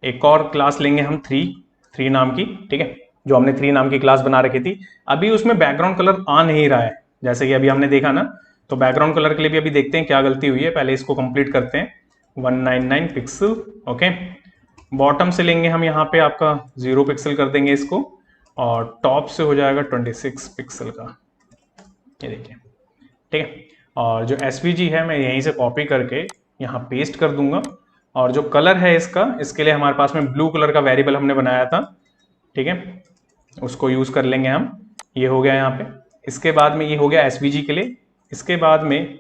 S1: एक और क्लास लेंगे हम 3 नाम की, ठीक है। जो हमने 3 नाम की क्लास बना रखी थी, अभी उसमें बैकग्राउंड कलर आ नहीं रहा है, जैसे कि अभी हमने देखा ना। तो बैकग्राउंड कलर के लिए भी अभी देखते हैं क्या गलती हुई है, पहले इसको कंप्लीट करते हैं। 199 पिक्सल। ओके, बॉटम से लेंगे हम यहाँ पे आपका 0 पिक्सल कर देंगे इसको, और टॉप से हो जाएगा 26 पिक्सल का, ये देखिए, ठीक है। और जो एसवीजी है मैं यहीं से कॉपी करके यहाँ पेस्ट कर दूंगा, और जो कलर है इसका, इसके लिए हमारे पास में ब्लू कलर का वेरिएबल हमने बनाया था, ठीक है, उसको यूज कर लेंगे हम। ये हो गया यहाँ पे। इसके बाद में ये हो गया एसवीजी के लिए। इसके बाद में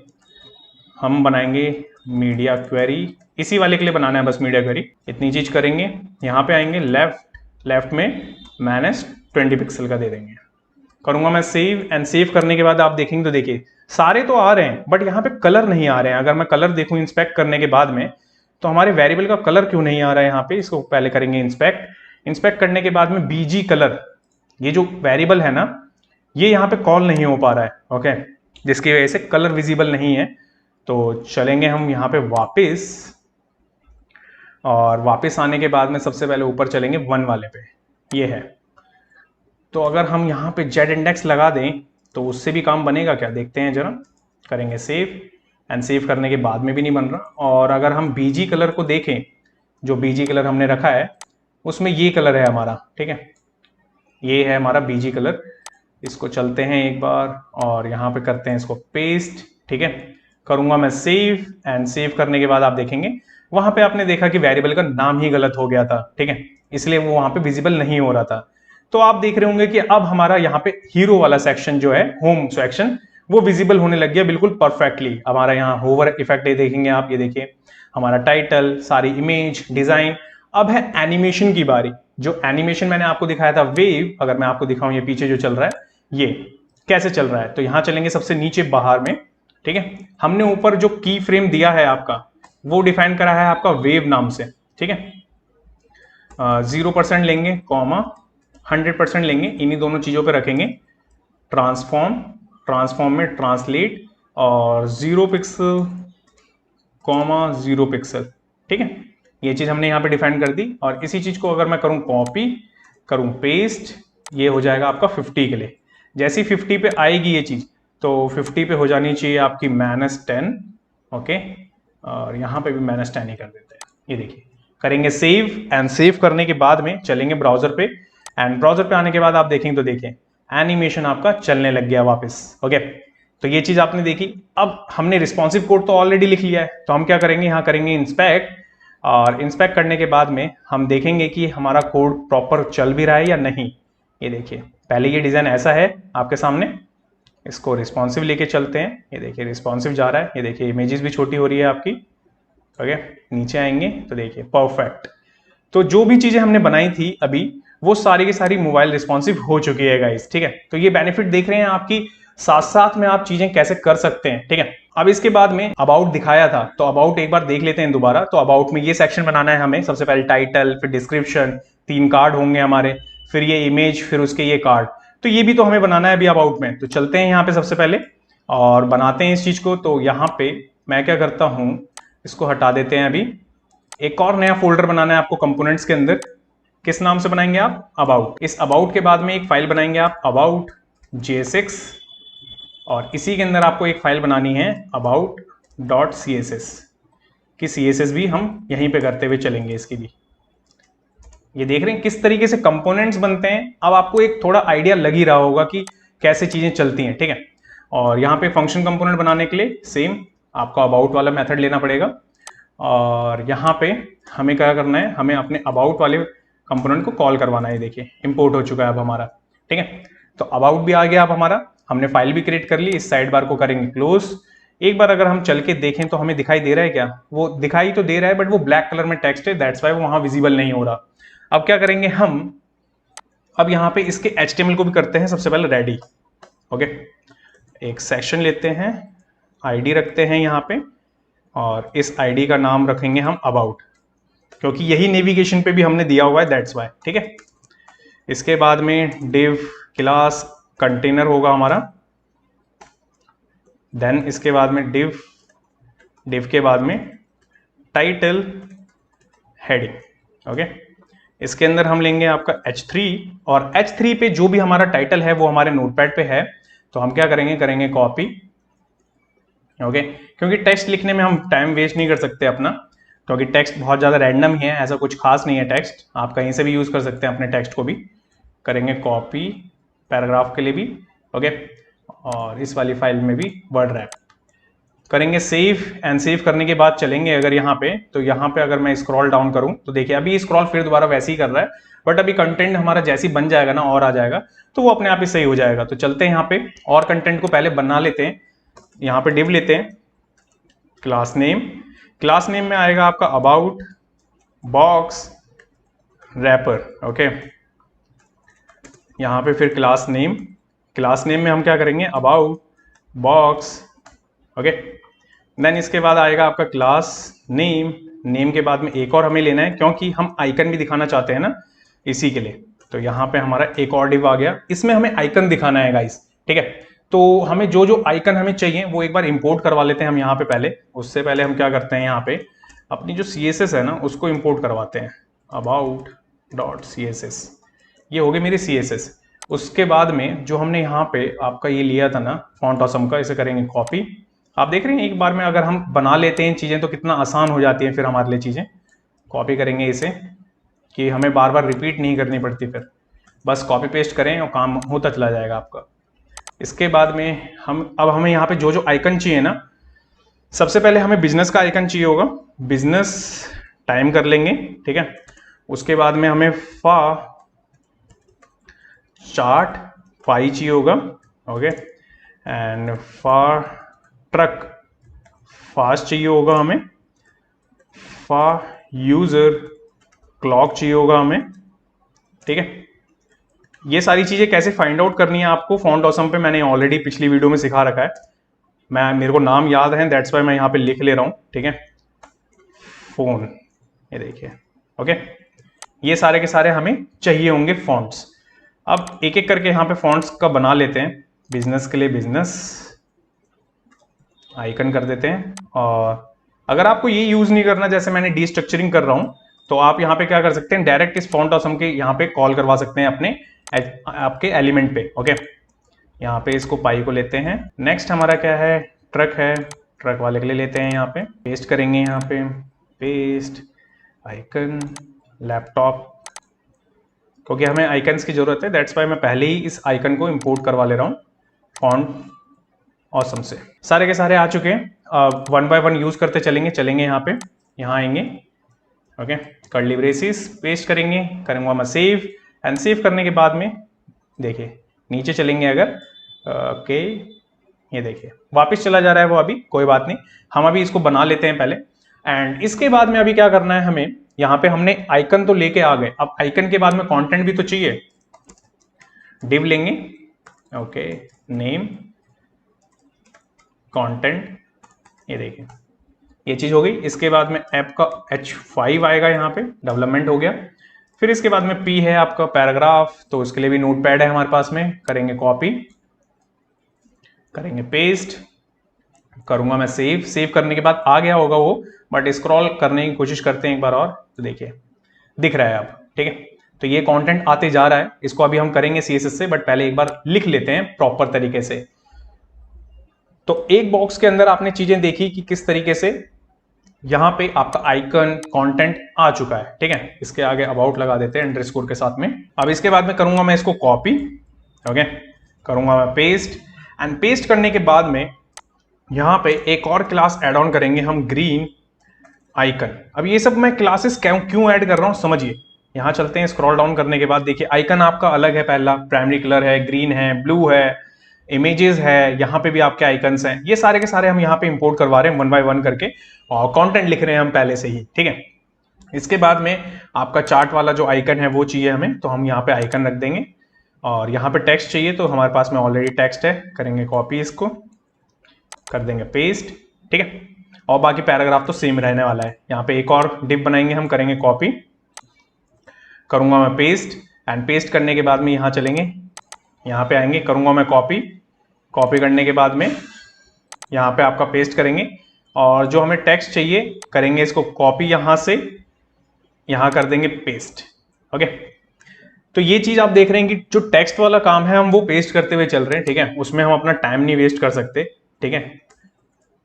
S1: हम बनाएंगे मीडिया क्वेरी, इसी वाले के लिए बनाना है बस मीडिया क्वेरी। इतनी चीज करेंगे, यहाँ पे आएंगे लेफ्ट में -20 पिक्सल का दे देंगे। करूंगा मैं सेव, एंड सेव करने के बाद आप देखेंगे तो देखिए सारे तो आ रहे हैं, बट यहाँ पे कलर नहीं आ रहे हैं। अगर मैं कलर देखूं इंस्पेक्ट करने के बाद में, तो हमारे वेरिएबल का कलर क्यों नहीं आ रहा है यहाँ पे, इसको पहले करेंगे इंस्पेक्ट करने के बाद में बीजी कलर, ये जो वेरिएबल है ना, ये यहाँ पे कॉल नहीं हो पा रहा है। ओके, जिसकी वजह से कलर विजिबल नहीं है। तो चलेंगे हम यहाँ पे वापस, और वापस आने के बाद में सबसे पहले ऊपर चलेंगे 1 वाले पे, ये है। तो अगर हम यहाँ पे जेड इंडेक्स लगा दें तो उससे भी काम बनेगा क्या, देखते हैं जरा। करेंगे सेव, एंड सेव करने के बाद में भी नहीं बन रहा। और अगर हम बीजी कलर को देखें, जो बीजी कलर हमने रखा है उसमें ये कलर है हमारा, ठीक है, ये है हमारा बीजी कलर। इसको चलते हैं एक बार और यहाँ पे करते हैं इसको पेस्ट, ठीक है। करूंगा मैं सेव, एंड सेव करने के बाद आप देखेंगे वहां पे आपने देखा कि वेरिएबल का नाम ही गलत हो गया था, ठीक है, इसलिए वो वहां पे विजिबल नहीं हो रहा था। तो आप देख रहे होंगे कि अब हमारा यहाँ पे हीरो वाला सेक्शन जो है, होम सेक्शन, वो विजिबल होने लग गया बिल्कुल परफेक्टली। हमारा यहाँ होवर इफेक्ट देखेंगे आप, ये देखिए हमारा टाइटल, सारी इमेज, डिजाइन। अब है एनिमेशन की बारी। जो एनिमेशन मैंने आपको दिखाया था वेव, अगर मैं आपको दिखाऊं ये पीछे जो चल रहा है ये कैसे चल रहा है, तो यहां चलेंगे सबसे नीचे बाहर में, ठीक है। हमने ऊपर जो की फ्रेम दिया है आपका, वो डिफाइन करा है आपका वेव नाम से, ठीक है। 0% लेंगे, कॉमा 100% लेंगे, इन्हीं दोनों चीजों पे रखेंगे। ट्रांसफॉर्म में ट्रांसलेट, और 0 पिक्सल, कॉमा 0 पिक्सल, ठीक है। ये चीज हमने यहाँ पे डिफाइन कर दी। और इसी चीज को अगर मैं करूं कॉपी, करूं पेस्ट, ये हो जाएगा आपका 50 के लिए। जैसी 50 पे आएगी ये चीज, तो 50 पे हो जानी चाहिए आपकी -10। ओके, और यहाँ पे भी -10 ही कर देते हैं, ये देखिए। करेंगे सेव, एंड सेव करने के बाद में चलेंगे ब्राउजर पे, एंड ब्राउजर पे आने के बाद आप देखेंगे तो देखिए एनिमेशन आपका चलने लग गया वापस। ओके, तो ये चीज आपने देखी। अब हमने रिस्पॉन्सिव कोड तो ऑलरेडी लिख लिया है, तो हम क्या करेंगे, यहाँ करेंगे इंस्पेक्ट, और इंस्पेक्ट करने के बाद में हम देखेंगे कि हमारा कोड प्रॉपर चल भी रहा है या नहीं। ये देखिए, पहले ये डिजाइन ऐसा है आपके सामने, इसको रिस्पॉन्सिव लेके चलते हैं। ये देखिए रिस्पॉन्सिव जा रहा है, ये देखिए इमेजेस भी छोटी हो रही है आपकी। ओके, नीचे आएंगे तो देखिए परफेक्ट। तो जो भी चीजें हमने बनाई थी अभी, वो सारी की सारी मोबाइल रिस्पॉन्सिव हो चुकी है गाइस, ठीक है। तो ये बेनिफिट देख रहे हैं आपकी, साथ साथ में आप चीजें कैसे कर सकते हैं, ठीक है। अब इसके बाद में अबाउट दिखाया था, तो अबाउट एक बार देख लेते हैं दोबारा। तो अबाउट में ये सेक्शन बनाना है हमें। सबसे पहले टाइटल, फिर डिस्क्रिप्शन, 3 कार्ड होंगे हमारे, फिर ये इमेज, फिर उसके ये कार्ड। तो ये भी तो हमें बनाना है अभी अबाउट में। तो चलते हैं यहाँ पे सबसे पहले और बनाते हैं इस चीज को। तो यहाँ पे मैं क्या करता हूं, इसको हटा देते हैं। अभी एक और नया फोल्डर बनाना है आपको कंपोनेंट्स के अंदर। किस नाम से बनाएंगे आप, अबाउट। इस अबाउट के बाद में एक फाइल बनाएंगे आप, अबाउट JSX, और इसी के अंदर आपको एक फाइल बनानी है about.css की। CSS भी हम यहीं पे करते हुए चलेंगे इसकी भी। ये देख रहे हैं किस तरीके से कंपोनेंट्स बनते हैं। अब आपको एक थोड़ा आइडिया लग ही रहा होगा कि कैसे चीजें चलती हैं, ठीक है। और यहाँ पे फंक्शन कंपोनेंट बनाने के लिए सेम आपको अबाउट वाला मेथड लेना पड़ेगा। और यहाँ पे हमें क्या करना है, हमें अपने अबाउट वाले कंपोनेंट को कॉल करवाना है। देखिए इंपोर्ट हो चुका है अब हमारा, ठीक है। तो अबाउट भी आ गया अब हमारा, हमने फाइल भी क्रिएट कर ली। इस साइड बार को करेंगे क्लोज। एक बार अगर हम चल के देखें तो हमें दिखाई दे रहा है क्या, वो दिखाई तो दे रहा है बट वो ब्लैक कलर में टेक्स्ट है, दैट्स वाई वो वहां विजिबल नहीं हो रहा। अब क्या करेंगे हम, अब यहाँ पे इसके HTML को भी करते हैं सबसे पहले रेडी। ओके, एक सेक्शन लेते हैं, ID रखते हैं यहाँ पे, और इस ID का नाम रखेंगे हम अबाउट, क्योंकि यही नेविगेशन पे भी हमने दिया हुआ है, दैट्स वाई, ठीक है। इसके बाद में div क्लास कंटेनर होगा हमारा, देन इसके बाद में div के बाद में टाइटल हेडिंग। ओके, इसके अंदर हम लेंगे आपका H3, और H3 पे जो भी हमारा टाइटल है वो हमारे नोटपैड पे है, तो हम क्या करेंगे कॉपी। ओके, क्योंकि टेक्स्ट लिखने में हम टाइम वेस्ट नहीं कर सकते अपना, क्योंकि टेक्स्ट बहुत ज़्यादा रैंडम ही है, ऐसा कुछ खास नहीं है टेक्स्ट, आप कहीं से भी यूज़ कर सकते हैं अपने टेक्स्ट को भी। करेंगे कॉपी पैराग्राफ के लिए भी, ओके, और इस वाली फाइल में भी वर्ड रैप करेंगे। सेव एंड सेव करने के बाद चलेंगे अगर यहाँ पे, तो यहाँ पे अगर मैं स्क्रॉल डाउन करूँ तो देखिए अभी स्क्रॉल फिर दोबारा वैसे ही कर रहा है, बट अभी कंटेंट हमारा जैसे ही बन जाएगा ना और आ जाएगा तो वो अपने आप ही सही हो जाएगा। तो चलते हैं यहाँ पे और कंटेंट को पहले बना लेते हैं। यहाँ पे डिव लेते हैं, क्लास नेम, क्लास नेम में आएगा आपका अबाउट बॉक्स रैपर, ओके। यहाँ पे फिर क्लास नेम, क्लास नेम में हम क्या करेंगे, अबाउट बॉक्स, ओके। देन इसके बाद आएगा आपका क्लास नेम, नेम के बाद में एक और हमें लेना है क्योंकि हम आइकन भी दिखाना चाहते हैं ना इसी के लिए। तो यहाँ पे हमारा एक और डिव आ गया, इसमें हमें आइकन दिखाना है गाइस, ठीक है। तो हमें जो जो आइकन हमें चाहिए वो एक बार इंपोर्ट करवा लेते हैं हम यहाँ पे पहले। उससे पहले हम क्या करते हैं, यहाँ पे अपनी जो CSS है ना उसको इंपोर्ट करवाते हैं, about.css, ये हो गई मेरी CSS। उसके बाद में जो हमने यहाँ पे आपका ये लिया था ना फॉन्ट ऑसम का, इसे करेंगे कॉपी। आप देख रहे हैं एक बार में अगर हम बना लेते हैं चीज़ें तो कितना आसान हो जाती है फिर हमारे लिए चीज़ें। कॉपी करेंगे इसे कि हमें बार बार रिपीट नहीं करनी पड़ती, फिर बस कॉपी पेस्ट करें और काम होता चला जाएगा आपका। इसके बाद में अब हमें यहाँ पे जो जो आइकन चाहिए ना, सबसे पहले हमें बिजनेस का आइकन चाहिए होगा, बिजनेस टाइम कर लेंगे, ठीक है। उसके बाद में हमें चार्ट फाई चाहिए होगा, ओके, एंड ट्रक फास्ट चाहिए होगा हमें, यूजर क्लॉक चाहिए होगा हमें, ठीक है। ये सारी चीजें कैसे फाइंड आउट करनी है आपको फॉन्ट ऑसम पे मैंने ऑलरेडी पिछली वीडियो में सिखा रखा है। मेरे को नाम याद है, दैट्स वाई मैं यहाँ पे लिख ले रहा हूँ, ठीक है। फोन, ये देखिए, ओके। ये सारे के सारे हमें चाहिए होंगे फॉन्ट्स। अब एक एक करके यहाँ पे फॉन्ट्स का बना लेते हैं। बिजनेस के लिए बिजनेस आइकन कर देते हैं, और अगर आपको ये यूज नहीं करना, जैसे मैंने डीस्ट्रक्चरिंग कर रहा हूं, तो आप यहाँ पे क्या कर सकते हैं, डायरेक्ट इस फॉन्ट ऑसम के यहाँ पे कॉल करवा सकते हैं अपने आपके एलिमेंट पे, ओके। यहाँ पे इसको पाई को लेते हैं। नेक्स्ट हमारा क्या है, ट्रक है, ट्रक वाले के लिए लेते हैं, यहाँ पे पेस्ट करेंगे, यहाँ पे पेस्ट आइकन लैपटॉप, क्योंकि हमें आइकन्स की जरूरत है, दैट्स वाई मैं पहले ही इस आइकन को इंपोर्ट करवा ले रहा हूँ फॉन्ट ऑसम से। सारे के सारे आ चुके हैं, वन बाय वन यूज करते चलेंगे यहाँ पे, यहाँ आएंगे, ओके, कर्ली ब्रेसिस पेस्ट करेंगे, करूंगा मैं सेव, एंड सेव करने के बाद में देखिए नीचे चलेंगे अगर, ओके, ये देखिए वापस चला जा रहा है वो, अभी कोई बात नहीं, हम अभी इसको बना लेते हैं पहले। एंड इसके बाद में अभी क्या करना है हमें, यहाँ पे हमने आइकन तो लेके आ गए, अब आइकन के बाद में कंटेंट भी तो चाहिए। डिव लेंगे, ओके, नेम कंटेंट, ये देखिए ये चीज हो गई। इसके बाद में ऐप का H5 आएगा, यहाँ पे डेवलपमेंट हो गया। फिर इसके बाद में P है आपका पैराग्राफ, तो उसके लिए भी नोटपैड है हमारे पास में, करेंगे कॉपी, करेंगे पेस्ट, करूंगा मैं सेव। सेव करने के बाद आ गया होगा वो, बट स्क्रॉल करने की कोशिश करते हैं एक बार और, तो देखिए दिख रहा है अब, ठीक है। तो ये कंटेंट आते जा रहा है, इसको अभी हम करेंगे CSS से, बट पहले एक बार लिख लेते हैं प्रॉपर तरीके से। तो एक बॉक्स के अंदर आपने चीजें देखी कि किस तरीके से यहां पे आपका आइकन कंटेंट आ चुका है, ठीक है। इसके आगे अबाउट लगा देते हैं अंडरस्कोर के साथ में। अब इसके बाद में करूंगा मैं इसको कॉपी, ओके, करूंगा मैं पेस्ट, एंड पेस्ट करने के बाद में यहां पे एक और क्लास ऐड ऑन करेंगे हम, ग्रीन आइकन। अब ये सब मैं क्लासेस क्यों ऐड कर रहा हूं समझिए। यहां चलते हैं, स्क्रॉल डाउन करने के बाद देखिए आइकन आपका अलग है, पहला प्राइमरी कलर है, ग्रीन है, ब्लू है, इमेजेस है, यहाँ पे भी आपके आइकन्स हैं। ये सारे के सारे हम यहाँ पे इंपोर्ट करवा रहे हैं वन बाय वन करके, और कंटेंट लिख रहे हैं हम पहले से ही, ठीक है। इसके बाद में आपका चार्ट वाला जो आइकन है वो चाहिए हमें, तो हम यहाँ पे आइकन रख देंगे। और यहाँ पे टेक्स्ट चाहिए, तो हमारे पास में ऑलरेडी टेक्स्ट है, करेंगे कॉपी, इसको कर देंगे पेस्ट, ठीक है। और बाकी पैराग्राफ तो सेम रहने वाला है। यहाँ पे एक और डिव बनाएंगे हम, करेंगे कॉपी, करूंगा मैं पेस्ट, एंड पेस्ट करने के बाद में यहाँ चलेंगे, यहाँ पे आएंगे, करूंगा मैं कॉपी, कॉपी करने के बाद में यहाँ पे आपका पेस्ट करेंगे, और जो हमें टेक्स्ट चाहिए करेंगे इसको कॉपी, यहाँ से यहाँ कर देंगे पेस्ट, ओके। तो ये चीज आप देख रहे हैं कि जो टेक्स्ट वाला काम है हम वो पेस्ट करते हुए चल रहे हैं, ठीक है, उसमें हम अपना टाइम नहीं वेस्ट कर सकते, ठीक है।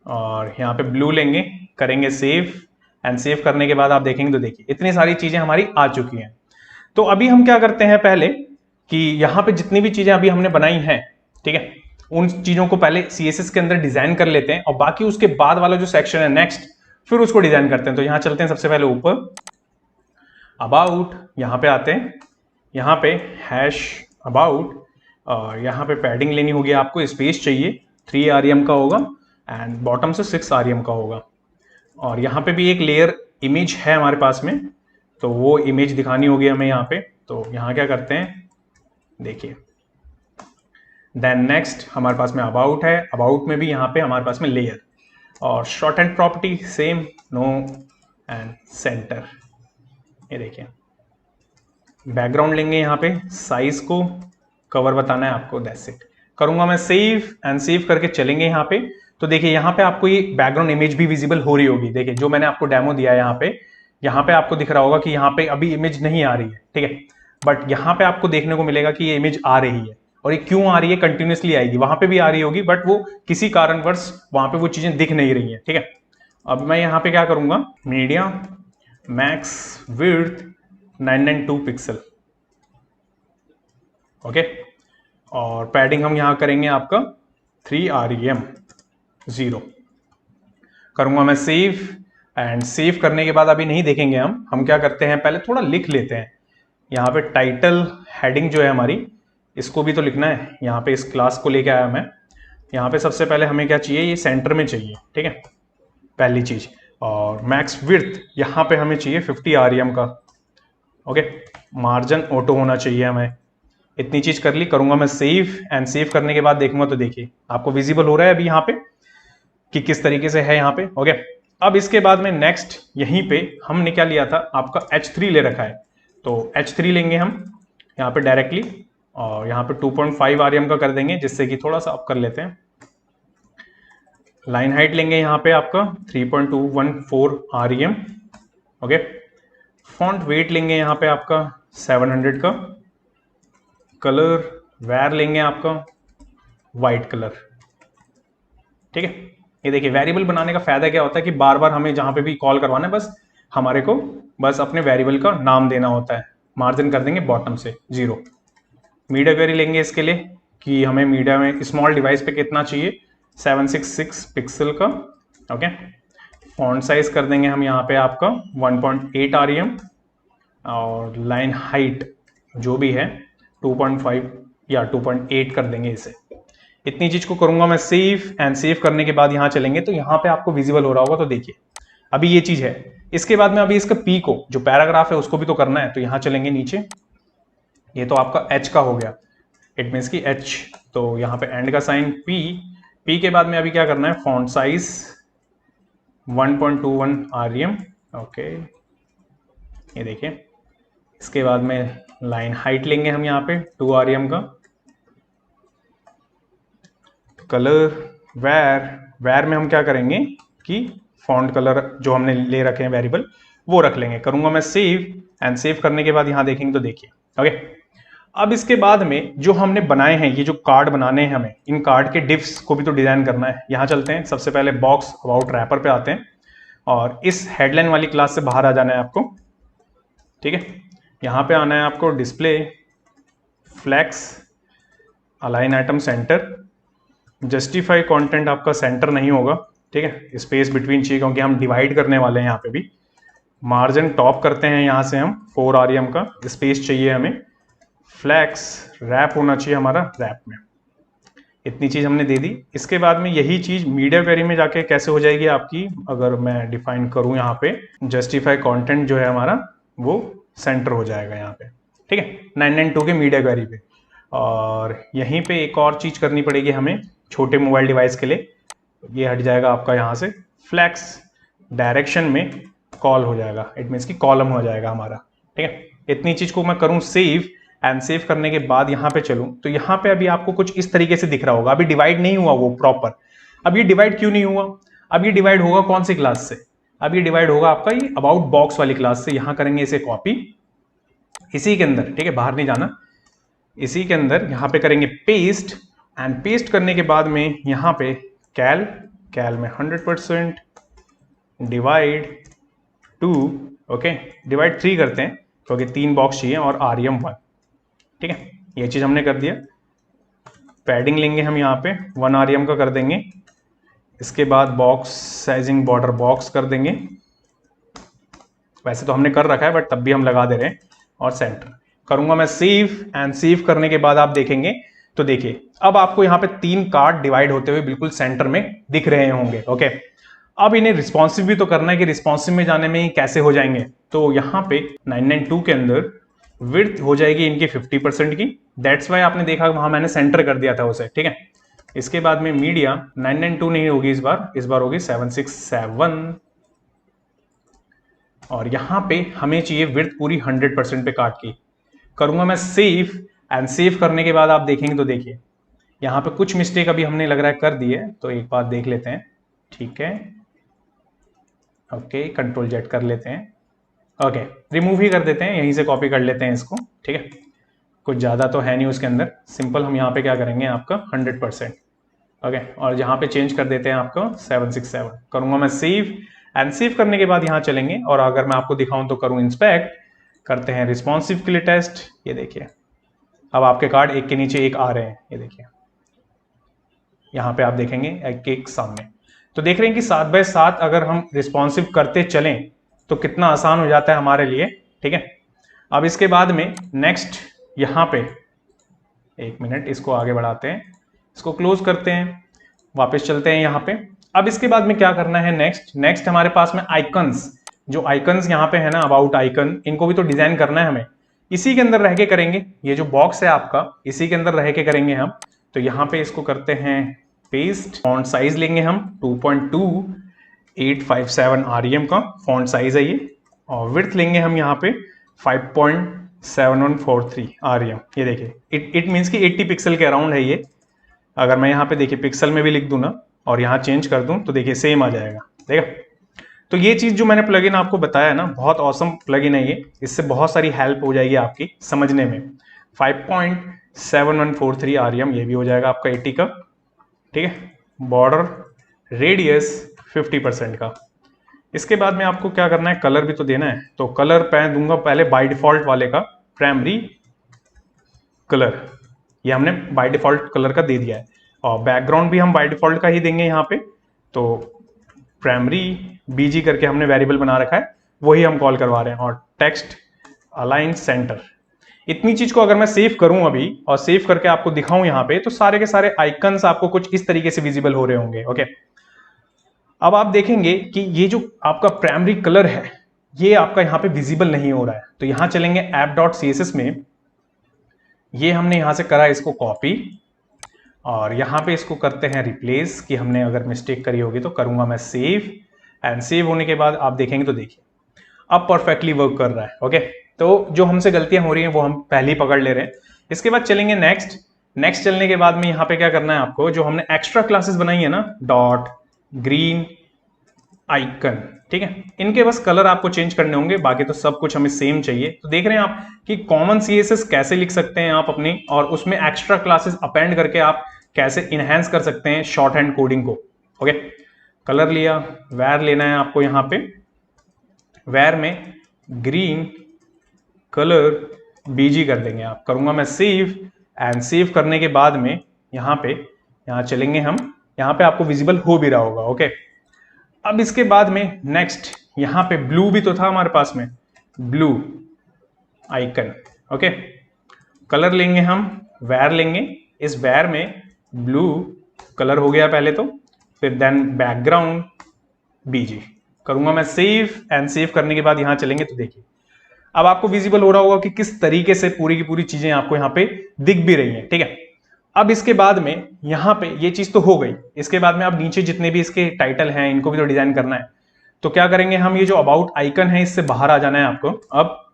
S1: और यहाँ पे ब्लू लेंगे, करेंगे सेव, एंड सेव करने के बाद आप देखेंगे तो देखिए इतनी सारी चीजें हमारी आ चुकी हैं। तो अभी हम क्या करते हैं पहले कि यहाँ पे जितनी भी चीजें अभी हमने बनाई हैं, ठीक है, उन चीजों को पहले CSS के अंदर डिजाइन कर लेते हैं और बाकी उसके बाद वाला जो सेक्शन है नेक्स्ट, फिर उसको डिजाइन करते हैं। तो यहाँ चलते हैं सबसे पहले ऊपर अबाउट, यहाँ पे आते हैं, यहाँ पे हैश अबाउट, यहाँ पे पैडिंग लेनी होगी आपको, स्पेस चाहिए 3 REM का होगा एंड बॉटम से 6 REM का होगा। और यहाँ पे भी एक लेयर इमेज है हमारे पास में, तो वो इमेज दिखानी होगी हमें यहाँ पे। तो यहाँ क्या करते हैं देखिए, देन नेक्स्ट हमारे पास में अबाउट है, अबाउट में भी यहाँ पे हमारे पास में लेयर और short and property same, no and center. ये देखिए बैकग्राउंड लेंगे, यहाँ पे साइज को कवर बताना है आपको, दैट्स इट। करूंगा मैं सेव एंड सेव करके चलेंगे यहाँ पे। तो देखिए यहाँ पे आपको ये बैकग्राउंड इमेज भी विजिबल हो रही होगी। देखिए जो मैंने आपको डेमो दिया है यहाँ पे आपको दिख रहा होगा कि यहाँ पे अभी इमेज नहीं आ रही है, ठीक है, बट यहाँ पे आपको देखने को मिलेगा कि ये इमेज आ रही है। और ये क्यों आ रही है, कंटिन्यूसली आएगी, वहां पे भी आ रही होगी बट वो किसी कारणवश वहां पे वो चीजें दिख नहीं रही है, ठीक है। अब मैं यहाँ पे क्या करूंगा, media max width 992 pixel, okay, और पैडिंग हम यहाँ करेंगे आपका 3 REM 0। करूंगा मैं सेव एंड सेव करने के बाद अभी नहीं देखेंगे हम क्या करते हैं, पहले थोड़ा लिख लेते हैं। यहाँ पे टाइटल हेडिंग जो है हमारी, इसको भी तो लिखना है। यहाँ पे इस क्लास को लेके आया मैं। यहाँ पे सबसे पहले हमें क्या चाहिए, ये सेंटर में चाहिए, ठीक है, पहली चीज। और मैक्स विड्थ यहाँ पे हमें चाहिए 50 REM का, ओके। मार्जिन ऑटो होना चाहिए हमें। इतनी चीज कर ली, करूंगा मैं सेव एंड सेव करने के बाद देखूंगा तो देखिए आपको विजिबल हो रहा है अभी यहाँ पे कि किस तरीके से है यहाँ पे, ओके। अब इसके बाद में नेक्स्ट यहीं पे हमने क्या लिया था, आपका H3 ले रखा है, तो H3 लेंगे हम यहाँ पे डायरेक्टली और यहाँ पे 2.5 REM का कर देंगे, जिससे कि थोड़ा सा अप कर लेते हैं। लाइन हाइट लेंगे यहाँ पे आपका 3.214 REM, ओके। फॉन्ट वेट लेंगे यहाँ पे आपका 700 का। कलर वेर लेंगे आपका वाइट कलर, ठीक है। ये देखिए वेरिएबल बनाने का फायदा क्या होता है कि बार बार हमें जहां पे भी कॉल करवाना है, बस हमारे को बस अपने वेरिएबल का नाम देना होता है। मार्जिन कर देंगे बॉटम से 0। मीडिया क्वेरी लेंगे इसके लिए कि हमें मीडिया में स्मॉल डिवाइस पे कितना चाहिए, 766 पिक्सल का, ओके। फॉन्ट साइज कर देंगे हम यहाँ पे आपका 1.8 REM और लाइन हाइट जो भी है 2.5 या 2.8 कर देंगे इसे। इतनी चीज को करूंगा मैं सेव एंड सेव करने के बाद यहाँ चलेंगे तो यहाँ पे आपको विजिबल हो रहा होगा। तो देखिए अभी ये चीज है। इसके बाद में अभी इसका पी को जो पैराग्राफ है उसको भी तो करना है, तो यहाँ चलेंगे नीचे, ये तो आपका H का हो गया, इट मीन्स की H, तो यहाँ पे एंड का साइन पी के बाद में अभी क्या करना है, फॉन्ट साइज 1.21 REM, ओके। ये देखिए इसके बाद में लाइन हाइट लेंगे हम यहाँ पे 2 REM का। कलर वेर में हम क्या करेंगे कि फॉन्ट कलर जो हमने ले रखे हैं वेरिएबल वो रख लेंगे। करूंगा मैं सेव एंड सेव करने के बाद यहाँ देखेंगे तो देखिए, ओके। अब इसके बाद में जो हमने बनाए हैं, ये जो कार्ड बनाने हैं हमें, इन कार्ड के डिफ्स को भी तो डिजाइन करना है। यहाँ चलते हैं, सबसे पहले बॉक्स अबाउट रैपर पे आते हैं और इस हेडलाइन वाली क्लास से बाहर आ जाना है आपको, ठीक है। यहाँ पे आना है आपको display flex align item center, justify content आपका सेंटर नहीं होगा, ठीक है, स्पेस बिटवीन चाहिए क्योंकि हम डिवाइड करने वाले हैं यहाँ पे भी। मार्जिन टॉप करते हैं यहाँ से हम 4 REM का, स्पेस चाहिए हमें। फ्लैक्स रैप होना चाहिए हमारा, रैप में इतनी चीज हमने दे दी। इसके बाद में यही चीज मीडिया क्वेरी में जाके कैसे हो जाएगी आपकी, अगर मैं डिफाइन करूं यहाँ पे जस्टिफाई कंटेंट जो है हमारा वो सेंटर हो जाएगा यहाँ पे, ठीक है, 992 के मीडिया क्वेरी पे। और यहीं पे एक और चीज करनी पड़ेगी हमें छोटे मोबाइल डिवाइस के लिए, ये हट जाएगा आपका यहाँ से, फ्लैक्स डायरेक्शन में कॉल हो जाएगा, इट मीन्स की कॉलम हो जाएगा हमारा, ठीक है। इतनी चीज को मैं करूं सेव एंड सेव करने के बाद यहाँ पे चलूं तो यहाँ पे अभी आपको कुछ इस तरीके से दिख रहा होगा। अभी डिवाइड नहीं हुआ वो प्रॉपर। अब ये डिवाइड क्यों नहीं हुआ, अब ये डिवाइड होगा कौन सी क्लास से, अब ये डिवाइड होगा आपका ये अबाउट बॉक्स वाली क्लास से। यहाँ करेंगे इसे कॉपी इसी के अंदर, ठीक है, बाहर नहीं जाना, इसी के अंदर यहाँ पे करेंगे पेस्ट एंड पेस्ट करने के बाद में यहाँ पे कैल में 100% डिवाइड 2, ओके, डिवाइड 3 करते हैं क्योंकि 3 बॉक्स चाहिए और आरएम 1, ठीक है, ये चीज हमने कर दिया। पैडिंग लेंगे हम यहाँ पे 1 आरएम का कर देंगे, इसके बाद बॉक्स साइजिंग बॉर्डर बॉक्स कर देंगे, वैसे तो हमने कर रखा है बट तब भी हम लगा दे रहे हैं, और सेंटर करूंगा मैं सेव, एंड सेव करने के बाद आप देखेंगे तो देखिए अब आपको यहाँ पे 3 कार्ड डिवाइड होते हुए बिल्कुल सेंटर में दिख रहे होंगे, ओके। अब इन्हें रिस्पॉन्सिव भी तो करना है कि रिस्पॉन्सिव में जाने में कैसे हो जाएंगे, तो यहाँ पे 992 के अंदर विड्थ हो जाएगी इनकी 50% की, दैट्स वाई आपने देखा वहां मैंने सेंटर कर दिया था उसे, ठीक है। इसके बाद में मीडिया 992 नहीं होगी इस बार होगी 767, और यहां पे हमें चाहिए विड्थ पूरी 100% पे काट की, करूंगा मैं सेव, एंड सेव करने के बाद आप देखेंगे तो देखिए यहाँ पे कुछ मिस्टेक अभी हमने लग रहा है कर दी है, तो एक बात देख लेते हैं, ठीक है, ओके, कंट्रोल जेड कर लेते हैं, ओके, रिमूव ही कर देते हैं, यहीं से कॉपी कर लेते हैं इसको, ठीक है, कुछ ज़्यादा तो है नहीं उसके अंदर, सिंपल हम यहाँ पे क्या करेंगे आपका 100%, ओके, और यहाँ पे चेंज कर देते हैं आपको 767, करूंगा मैं सेव, एंड सेव करने के बाद यहाँ चलेंगे, और अगर मैं आपको दिखाऊं तो करूं इंस्पेक्ट, करते हैं रिस्पॉन्सिव के लिए टेस्ट, ये देखिए अब आपके कार्ड एक के नीचे एक आ रहे हैं, ये देखिए यहाँ पे आप देखेंगे एक एक सामने, तो देख रहे हैं कि 7 बाय 7 अगर हम रिस्पॉन्सिव करते चलें तो कितना आसान हो जाता है हमारे लिए, ठीक है। अब इसके बाद में नेक्स्ट यहाँ पे, एक मिनट इसको आगे बढ़ाते हैं, इसको क्लोज करते हैं, वापस चलते हैं यहाँ पे। अब इसके बाद में क्या करना है, नेक्स्ट हमारे पास में आइकन्स, जो आइकन्स यहाँ पे है ना, अबाउट आइकन, इनको भी तो डिजाइन करना है हमें, इसी के अंदर रह के करेंगे, ये जो बॉक्स है आपका इसी के अंदर रह के करेंगे हम, तो यहाँ पे इसको करते हैं पेस्ट, फॉन्ट साइज लेंगे हम 2.2857 आरईएम का फॉन्ट साइज है ये, और विड्थ लेंगे हम यहाँ पे 5.7143 आरईएम, ये देखिए इट मीन्स कि 80 पिक्सल के अराउंड है ये, अगर मैं यहाँ पे देखिए पिक्सल में भी लिख दूं ना और यहाँ चेंज कर दूं तो देखिए सेम आ जाएगा, देखा। तो ये चीज जो मैंने प्लगइन आपको बताया ना, बहुत ऑसम प्लगइन है ये, इससे बहुत सारी हेल्प हो जाएगी आपकी समझने में। 5.7143 आरईएम ये भी हो जाएगा आपका 80 का, ठीक है, बॉर्डर रेडियस 50% का। इसके बाद में आपको क्या करना है, कलर भी तो देना है, तो कलर मैं दूंगा पहले बाय डिफॉल्ट वाले का, प्राइमरी कलर, ये हमने बाय डिफॉल्ट कलर का दे दिया है, और बैकग्राउंड भी हम बाय डिफॉल्ट का ही देंगे यहाँ पे, तो प्राइमरी बीजी करके हमने वेरिएबल बना रखा है, वही हम कॉल करवा रहे हैं, और टेक्स्ट अलाइन सेंटर। इतनी चीज को अगर मैं सेव करूं अभी और सेव करके आपको दिखाऊं यहाँ पे, तो सारे के सारे आइकन्स आपको कुछ इस तरीके से विजिबल हो रहे होंगे, ओके। अब आप देखेंगे कि ये जो आपका प्राइमरी कलर है ये आपका यहाँ पे विजिबल नहीं हो रहा है, तो यहाँ चलेंगे app.css में, ये हमने यहां से करा इसको कॉपी, और यहाँ पे इसको करते हैं रिप्लेस, कि हमने अगर मिस्टेक करी होगी तो करूंगा मैं सेव, एंड सेव होने के बाद आप देखेंगे तो देखिए अब परफेक्टली वर्क कर रहा है, ओके। तो जो हमसे गलतियां हो रही हैं वो हम पहले ही पकड़ ले रहे हैं। इसके बाद चलेंगे नेक्स्ट चलने के बाद में यहाँ पे क्या करना है आपको, जो हमने एक्स्ट्रा क्लासेस बनाई है ना, डॉट ग्रीन आइकन, ठीक है, इनके बस कलर आपको चेंज करने होंगे, बाकी तो सब कुछ हमें सेम चाहिए। तो देख रहे हैं आप कि कॉमन सीएसएस कैसे लिख सकते हैं आप अपनी, और उसमें एक्स्ट्रा क्लासेस अपेंड करके आप कैसे इनहेंस कर सकते हैं शॉर्ट हैंड कोडिंग को, ओके। कलर लिया, वेर लेना है आपको, यहाँ पे वेर में ग्रीन कलर बीजी कर देंगे आप, करूंगा मैं सेव, एंड सेव करने के बाद में यहाँ चलेंगे हम, यहाँ पे आपको विजिबल हो भी रहा होगा, ओके। अब इसके बाद में नेक्स्ट यहाँ पे ब्लू भी तो था हमारे पास में, ब्लू आइकन, ओके। कलर लेंगे हम, वेर लेंगे, इस वेर में ब्लू कलर हो गया पहले तो, फिर देन बैकग्राउंड बीजी, करूंगा मैं सेव, एंड सेव करने के बाद यहाँ चलेंगे तो देखिए अब आपको विजिबल हो रहा होगा कि किस तरीके से पूरी की पूरी चीजें आपको यहाँ पे दिख भी रही हैं, ठीक है। अब इसके बाद में यहाँ पे ये चीज तो हो गई, इसके बाद में अब नीचे जितने भी इसके टाइटल हैं इनको भी तो डिजाइन करना है, तो क्या करेंगे हम, ये जो अबाउट आइकन है इससे बाहर आ जाना है आपको, अब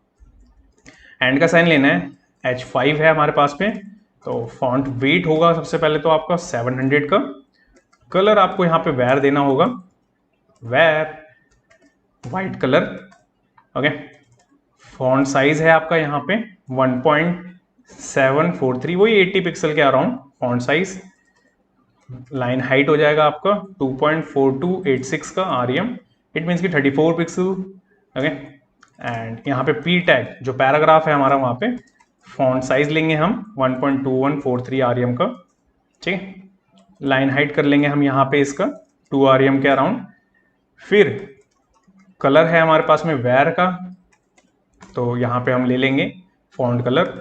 S1: एंड का साइन लेना है, H5 है हमारे पास में, तो फॉन्ट वेट होगा सबसे पहले तो आपका 700 का, कलर आपको यहाँ पे वेर देना होगा, वेर white colour, okay. Font size है आपका यहाँ पे 1.743, वही 80 पिक्सल के around font size, line height हो जाएगा आपका 2.4286 का आरईएम, इट मीन्स कि 34 पिक्सल ओके। एंड यहाँ पे पी टैग जो पैराग्राफ है हमारा, वहाँ पे फॉन्ट साइज लेंगे हम 1.2143 आरएम का, ठीक है। लाइन हाइट कर लेंगे हम यहाँ पे इसका 2 आरएम के अराउंड। फिर कलर है हमारे पास में वेयर का, तो यहाँ पे हम ले लेंगे फॉन्ट कलर।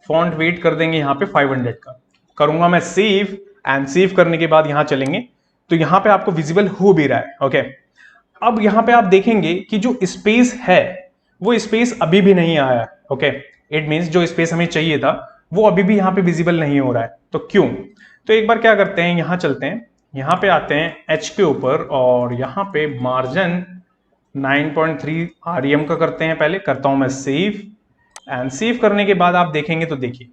S1: फॉन्ट वेट कर देंगे यहाँ पे 500 का। करूंगा मैं सेव, एंड सेव करने के बाद यहाँ चलेंगे तो यहाँ पे आपको विजिबल हो भी रहा है, ओके। अब यहाँ पे आप देखेंगे कि जो स्पेस है वो स्पेस अभी भी नहीं आया, ओके। इट मीन्स जो स्पेस हमें चाहिए था वो अभी भी यहाँ पे विजिबल नहीं हो रहा है। तो क्यों? तो एक बार क्या करते हैं, यहाँ चलते हैं, यहाँ पे आते हैं एच के ऊपर और यहाँ पे मार्जिन 9.3 आरएम का करते हैं। पहले करता हूं मैं सेव, एंड सेव करने के बाद आप देखेंगे तो देखिए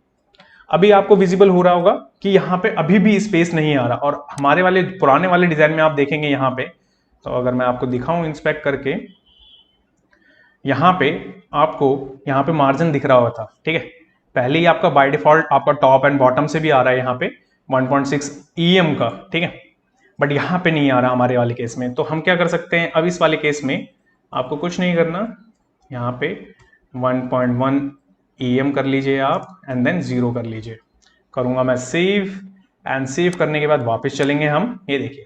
S1: अभी आपको विजिबल हो रहा होगा कि यहाँ पे अभी भी स्पेस नहीं आ रहा। और हमारे वाले पुराने वाले डिजाइन में आप देखेंगे यहाँ पे, तो अगर मैं आपको दिखाऊं इंस्पेक्ट करके, यहाँ पे आपको यहाँ पे मार्जिन दिख रहा हुआ था, ठीक है। पहले ही आपका बाय डिफॉल्ट आपका टॉप एंड बॉटम से भी आ रहा है यहाँ पे 1.6 EM का, ठीक है। बट यहाँ पे नहीं आ रहा हमारे वाले केस में। तो हम क्या कर सकते हैं, अब इस वाले केस में आपको कुछ नहीं करना, यहाँ पे 1.1 EM कर लीजिए आप, एंड देन 0 कर लीजिए। करूंगा मैं सेव, एंड सेव करने के बाद वापस चलेंगे हम। ये देखिए,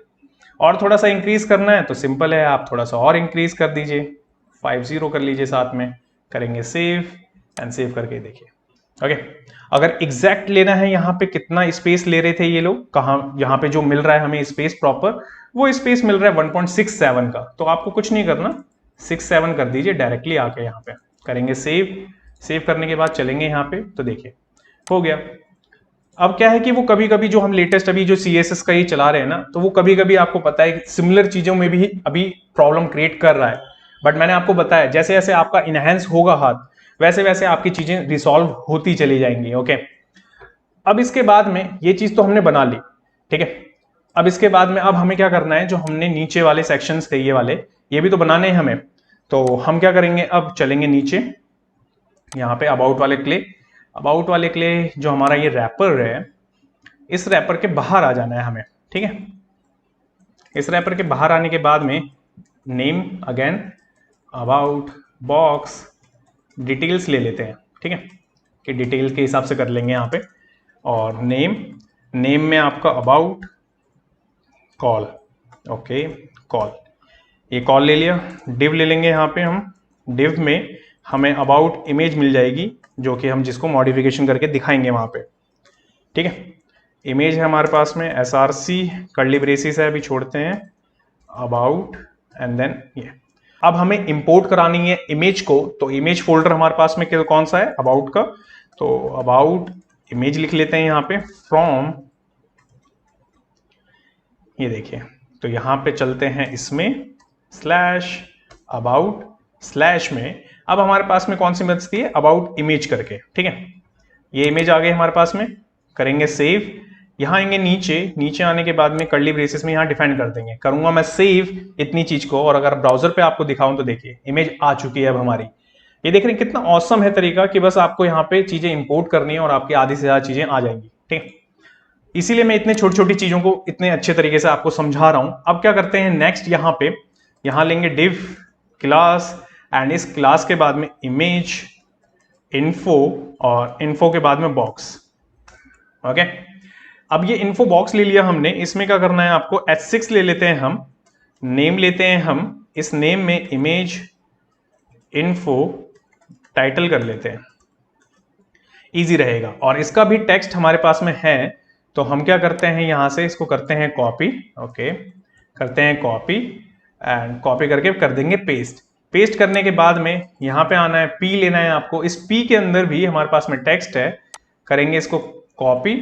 S1: और थोड़ा सा इंक्रीज करना है तो सिंपल है, आप थोड़ा सा और इंक्रीज कर दीजिए, 50 कर लीजिए साथ में। करेंगे सेव, एंड सेव करके देखिए, ओके। अगर एग्जैक्ट लेना है यहाँ पे कितना स्पेस ले रहे थे ये लोग, कहाँ यहाँ पे जो मिल रहा है हमें स्पेस प्रॉपर, वो स्पेस मिल रहा है 1.67 का। तो आपको कुछ नहीं करना, 67 कर दीजिए डायरेक्टली आके यहाँ पे। करेंगे सेव, सेव करने के बाद चलेंगे यहाँ पे तो देखिए हो गया। अब क्या है कि वो कभी कभी जो हम लेटेस्ट अभी जो CSS का ही चला रहे हैं ना, तो वो कभी कभी आपको पता है सिमिलर चीजों में भी अभी प्रॉब्लम क्रिएट कर रहा है। बट मैंने आपको बताया जैसे जैसे आपका इनहेंस होगा हाथ, वैसे वैसे आपकी चीजें रिसॉल्व होती चली जाएंगी, ओके। अब इसके बाद में ये चीज तो हमने बना ली, ठीक है। अब इसके बाद में अब हमें क्या करना है, जो हमने नीचे वाले सेक्शंस थे ये वाले, ये भी तो बनाने हैं हमें। तो हम क्या करेंगे, अब चलेंगे नीचे, यहाँ पे अबाउट वाले क्ले, अबाउट वाले क्ले जो हमारा ये रैपर है, इस रैपर के बाहर आ जाना है हमें, ठीक है। इस रैपर के बाहर आने के बाद में name, again about, box, details ले लेते हैं, ठीक है, कि डिटेल्स के हिसाब से कर लेंगे यहाँ पे। और नेम, नेम में आपका अबाउट, कॉल, ओके, कॉल, ये कॉल ले लिया। डिव ले लेंगे यहाँ पे हम, डिव में हमें अबाउट इमेज मिल जाएगी, जो कि हम जिसको मॉडिफिकेशन करके दिखाएंगे वहाँ पे, ठीक है। इमेज है हमारे पास में SRC, कर्ली ब्रेसिस है, अभी छोड़ते हैं, अबाउट, एंड देन ये। अब हमें इंपोर्ट करानी है इमेज को, तो इमेज फोल्डर हमारे पास में कौन सा है, अबाउट का। तो अबाउट इमेज लिख लेते हैं यहाँ पे, फ्रॉम, ये देखिए। तो यहाँ पे चलते हैं इसमें स्लैश अबाउट, स्लैश में अब हमारे पास में कौन सी बचती है, अबाउट इमेज करके, ठीक है। ये इमेज आ गई हमारे पास में, करेंगे सेव। यहाँ आएंगे नीचे, नीचे आने के बाद में कर्ली ब्रेसेस में यहाँ डिफाइन कर देंगे। करूंगा मैं सेव इतनी चीज को, और अगर ब्राउजर पे आपको दिखाऊं तो देखिए इमेज आ चुकी है अब हमारी। ये देख रहे हैं कितना ऑसम है तरीका, कि बस आपको यहाँ पे चीजें इंपोर्ट करनी है और आपकी आधी से ज्यादा चीजें आ जाएंगी, ठीक। इसीलिए मैं इतने छोटी छोटी चीजों को इतने अच्छे तरीके से आपको समझा रहा हूं। अब क्या करते हैं नेक्स्ट, यहाँ पे यहाँ लेंगे डिव क्लास, एंड इस क्लास के बाद में इमेज, इन्फो, और इन्फो के बाद में बॉक्स, ओके। अब ये इन्फो बॉक्स ले लिया हमने, इसमें क्या करना है आपको, H6 ले लेते हैं हम, नेम लेते हैं हम, इस नेम में इमेज, इन्फो, टाइटल कर लेते हैं, इजी रहेगा। और इसका भी टेक्स्ट हमारे पास में है, तो हम क्या करते हैं, यहां से इसको करते हैं कॉपी, ओके, करते हैं कॉपी, एंड कॉपी करके कर देंगे पेस्ट। पेस्ट करने के बाद में यहाँ पे आना है, P लेना है आपको, इस P के अंदर भी हमारे पास में टेक्स्ट है, करेंगे इसको कॉपी,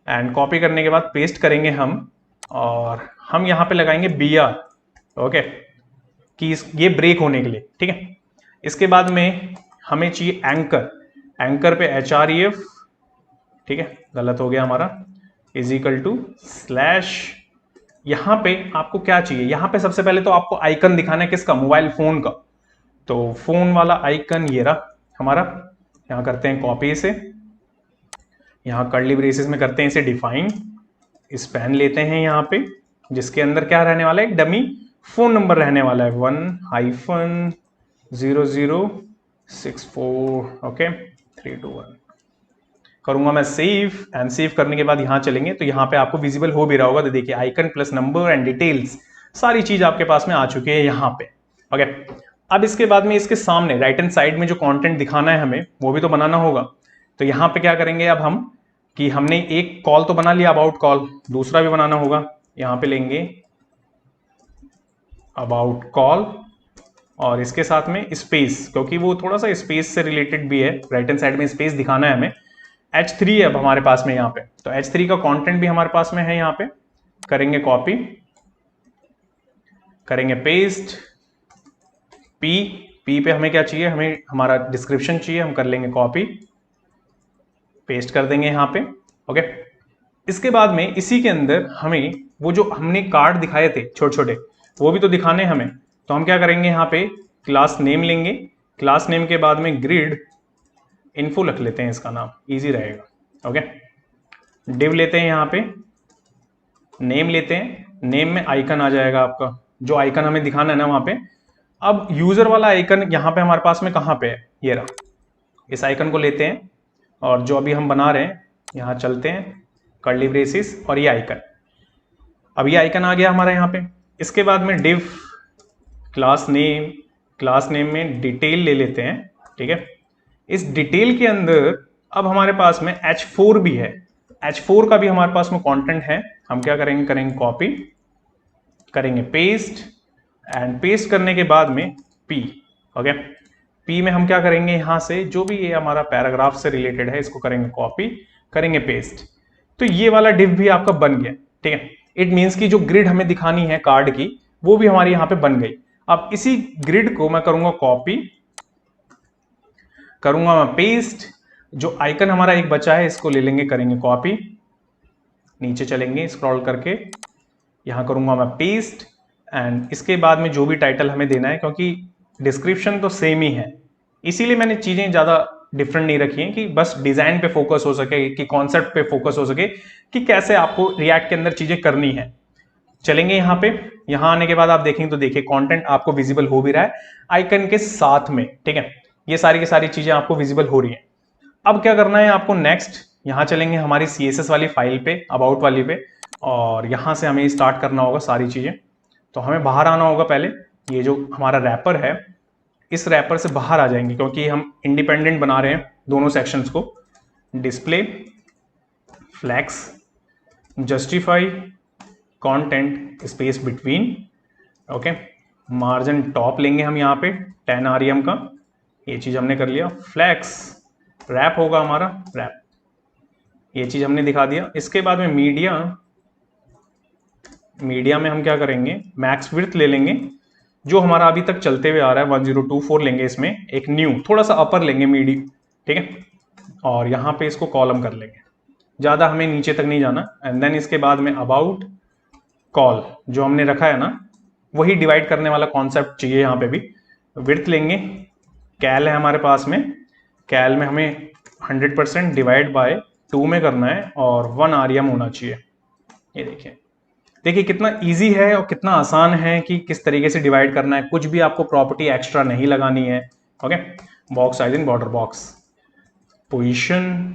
S1: एंड कॉपी करने के बाद पेस्ट करेंगे हम, और हम यहाँ पे लगाएंगे BR, ओके, कि ये ब्रेक होने के लिए, ठीक है। इसके बाद में हमें चाहिए एंकर, एंकर पे HREF, ठीक है, गलत हो गया हमारा, इज इक्वल टू स्लैश। यहाँ पे आपको क्या चाहिए, यहाँ पे सबसे पहले तो आपको आइकन दिखाना है, किसका, मोबाइल फोन का। तो फोन वाला आइकन ये रहा हमारा, यहाँ करते हैं कॉपी इसे, यहाँ कर्ली ब्रेसेस में करते हैं इसे डिफाइन, स्पैन लेते हैं यहाँ पे, जिसके अंदर क्या रहने वाला है, एक डमी फोन नंबर रहने वाला है, 1-0 0064, ओके 321 करूंगा मैं सेव, एंड सेव करने के बाद यहां चलेंगे तो यहां पे आपको विजिबल हो भी रहा होगा। तो देखिए icon plus number and details सारी चीज आपके पास में आ चुकी है यहां पे, ओके। अब इसके बाद में इसके सामने राइट हैंड साइड में जो कंटेंट दिखाना है हमें वो भी तो बनाना होगा। तो यहां पे क्या करेंगे अब हम कि हमने एक कॉल तो बना लिया अबाउट कॉल, दूसरा भी बनाना होगा। यहां पे लेंगे अबाउट कॉल और इसके साथ में स्पेस, क्योंकि वो थोड़ा सा स्पेस से रिलेटेड भी है, राइट हैंड साइड में स्पेस दिखाना है हमें। H3 है अब हमारे पास में यहाँ पे, तो H3 का कंटेंट भी हमारे पास में है। यहाँ पे करेंगे कॉपी, करेंगे पेस्ट, पी पे हमें क्या चाहिए, हमें हमारा डिस्क्रिप्शन चाहिए, हम कर लेंगे कॉपी, पेस्ट कर देंगे यहाँ पे, ओके। इसके बाद में इसी के अंदर हमें वो जो हमने कार्ड दिखाए थे छोटे छोटे वो भी तो दिखाने हमें। तो हम क्या करेंगे यहाँ पे क्लास नेम लेंगे, क्लास नेम के बाद में ग्रिड इन्फो रख लेते हैं, इसका नाम इजी रहेगा, ओके। डिव लेते हैं, यहाँ पे नेम लेते हैं, नेम में आइकन आ जाएगा आपका, जो आइकन हमें दिखाना है ना वहां पे। अब यूजर वाला आइकन यहाँ पे हमारे पास में कहाँ पे है, ये रहा, इस आइकन को लेते हैं और जो अभी हम बना रहे हैं यहाँ चलते हैं, कर्ली ब्रेसिस और ये आइकन, अब ये आइकन आ गया हमारा यहाँ पे। इसके बाद में डिव क्लास नेम में डिटेल ले लेते हैं, ठीक है। इस डिटेल के अंदर अब हमारे पास में H4 भी है, H4 का भी हमारे पास में कंटेंट है। हम क्या करेंगे, करेंगे कॉपी, करेंगे पेस्ट, एंड पेस्ट करने के बाद में P, ओके। P में हम क्या करेंगे, यहां से जो भी ये हमारा पैराग्राफ से रिलेटेड है इसको करेंगे कॉपी, करेंगे पेस्ट। तो ये वाला डिव भी आपका बन गया, ठीक है। इट मीन्स की जो ग्रिड हमें दिखानी है कार्ड की वो भी हमारी यहाँ पे बन गई। अब इसी ग्रिड को मैं करूंगा कॉपी, करूंगा मैं पेस्ट, जो आइकन हमारा एक बचा है इसको ले लेंगे, करेंगे कॉपी, नीचे चलेंगे स्क्रॉल करके, यहां करूंगा मैं पेस्ट, एंड इसके बाद में जो भी टाइटल हमें देना है, क्योंकि डिस्क्रिप्शन तो सेम ही है इसीलिए मैंने चीजें ज्यादा डिफरेंट नहीं रखी हैं, कि बस डिजाइन पे फोकस हो सके, कि कॉन्सेप्ट पे फोकस हो सके कि कैसे आपको रिएक्ट के अंदर चीजें करनी है। चलेंगे यहाँ पे, यहाँ आने के बाद आप देखेंगे तो देखिए कंटेंट आपको विजिबल हो भी रहा है आइकन के साथ में, ठीक है। ये सारी की सारी चीजें आपको विजिबल हो रही है। अब क्या करना है आपको, नेक्स्ट यहाँ चलेंगे हमारी CSS वाली फाइल पे, अबाउट वाली पे, और यहाँ से हमें स्टार्ट करना होगा सारी चीजें। तो हमें बाहर आना होगा पहले, ये जो हमारा रैपर है इस रैपर से बाहर आ जाएंगे, क्योंकि हम इंडिपेंडेंट बना रहे हैं दोनों सेक्शंस को। Display, flex, justify, content, space between, okay. Margin top लेंगे हम यहाँ पे 10 REM का, ये चीज हमने कर लिया। फ्लैक्स रैप होगा हमारा, रैप, ये चीज हमने दिखा दिया। इसके बाद में मीडिया में हम क्या करेंगे, मैक्स विड्थ ले लेंगे, जो हमारा अभी तक चलते हुए आ रहा है 1024 लेंगे, इसमें एक न्यू थोड़ा सा अपर लेंगे मीडी, ठीक है। और यहाँ पे इसको कॉलम कर लेंगे, ज्यादा हमें नीचे तक नहीं जाना। एंड देन इसके बाद में अबाउट कॉल जो हमने रखा है ना, वही डिवाइड करने वाला कॉन्सेप्ट चाहिए यहाँ पे भी। विड्थ लेंगे, कैल है हमारे पास में, कैल में हमें 100% डिवाइड बाय 2 में करना है और 1 REM होना चाहिए। ये देखिए कितना इजी है और कितना आसान है कि किस तरीके से डिवाइड करना है, कुछ भी आपको प्रॉपर्टी एक्स्ट्रा नहीं लगानी है, okay. Box size in border box, position,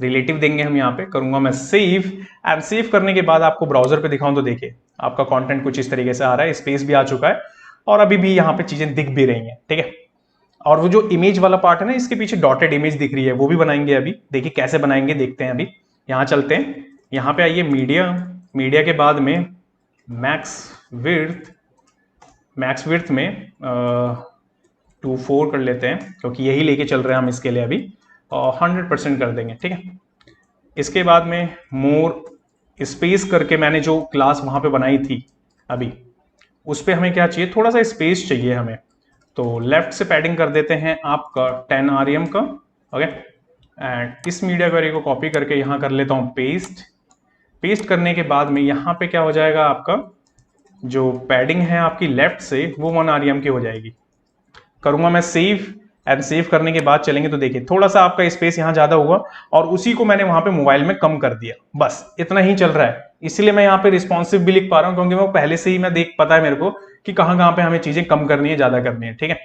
S1: relative देंगे हम यहाँ पे, करूंगा मैं सेव, एंड सेव करने के बाद आपको ब्राउजर पे दिखाऊं तो देखिए आपका कंटेंट कुछ इस तरीके से आ रहा है, स्पेस भी आ चुका है और अभी भी यहाँ पे चीजें दिख भी रही हैं, ठीक है। और वो जो इमेज वाला पार्ट है ना, इसके पीछे डॉटेड इमेज दिख रही है, वो भी बनाएंगे अभी, देखिए कैसे बनाएंगे, देखते हैं अभी। यहाँ चलते हैं, यहाँ पे आइए मीडिया के बाद में मैक्स विड्थ में 24 कर लेते हैं, क्योंकि यही लेके चल रहे हैं हम इसके लिए अभी, और 100% कर देंगे, ठीक है। इसके बाद में मोर स्पेस करके मैंने जो क्लास वहां पे बनाई थी अभी, उस पर हमें क्या चाहिए, थोड़ा सा स्पेस चाहिए हमें, तो लेफ्ट से पैडिंग कर देते हैं आपका 10 REM का, ओके। एंड इस मीडिया क्वेरी को कॉपी करके यहाँ कर लेता हूँ पेस्ट करने के बाद में यहाँ पे क्या हो जाएगा, आपका जो पैडिंग है आपकी लेफ्ट से वो 1 REM की हो जाएगी। करूंगा मैं सेव, एंड सेव करने के बाद चलेंगे तो देखिए थोड़ा सा आपका स्पेस यहाँ ज्यादा हुआ और उसी को मैंने वहां पे मोबाइल में कम कर दिया, बस इतना ही चल रहा है। इसलिए मैं यहाँ पे रिस्पॉन्सिव भी लिख पा रहा हूँ क्योंकि वो पहले से ही मैं देख पता है मेरे को कि कहाँ कहाँ पे हमें चीजें कम करनी है ज्यादा करनी है, ठीक है।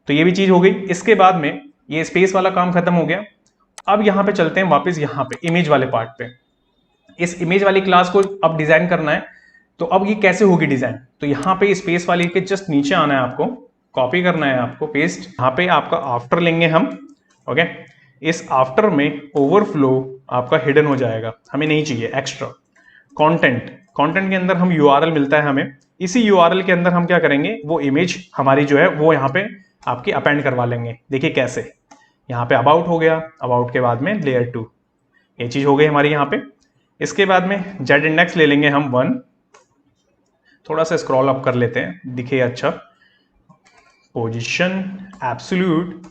S1: तो ये भी चीज हो गई। इसके बाद में ये स्पेस वाला काम खत्म हो गया। अब यहाँ पे चलते हैं वापस यहाँ पे इमेज वाले पार्ट पे। इस इमेज वाली क्लास को अब डिजाइन करना है, तो अब ये कैसे होगी डिजाइन, तो यहाँ पे स्पेस वाली के जस्ट नीचे आना है, आपको कॉपी करना है, आपको पेस्ट, यहाँ पे आपका आफ्टर लेंगे हम, ओके। इस आफ्टर में ओवरफ्लो आपका हिडन हो जाएगा, हमें नहीं चाहिए एक्स्ट्रा। कंटेंट, कंटेंट के अंदर हम यूआरएल मिलता है हमें, इसी यूआरएल के अंदर हम क्या करेंगे, वो इमेज हमारी जो है वो यहाँ पे आपकी अपेंड करवा लेंगे। देखिए कैसे, यहाँ पे अबाउट हो गया, अबाउट के बाद में लेयर 2, ये चीज हो गई हमारी यहाँ पे। इसके बाद में जेड इंडेक्स ले लेंगे हम 1, थोड़ा सा स्क्रॉल अप कर लेते हैं दिखे अच्छा। पोजीशन एब्सोल्यूट,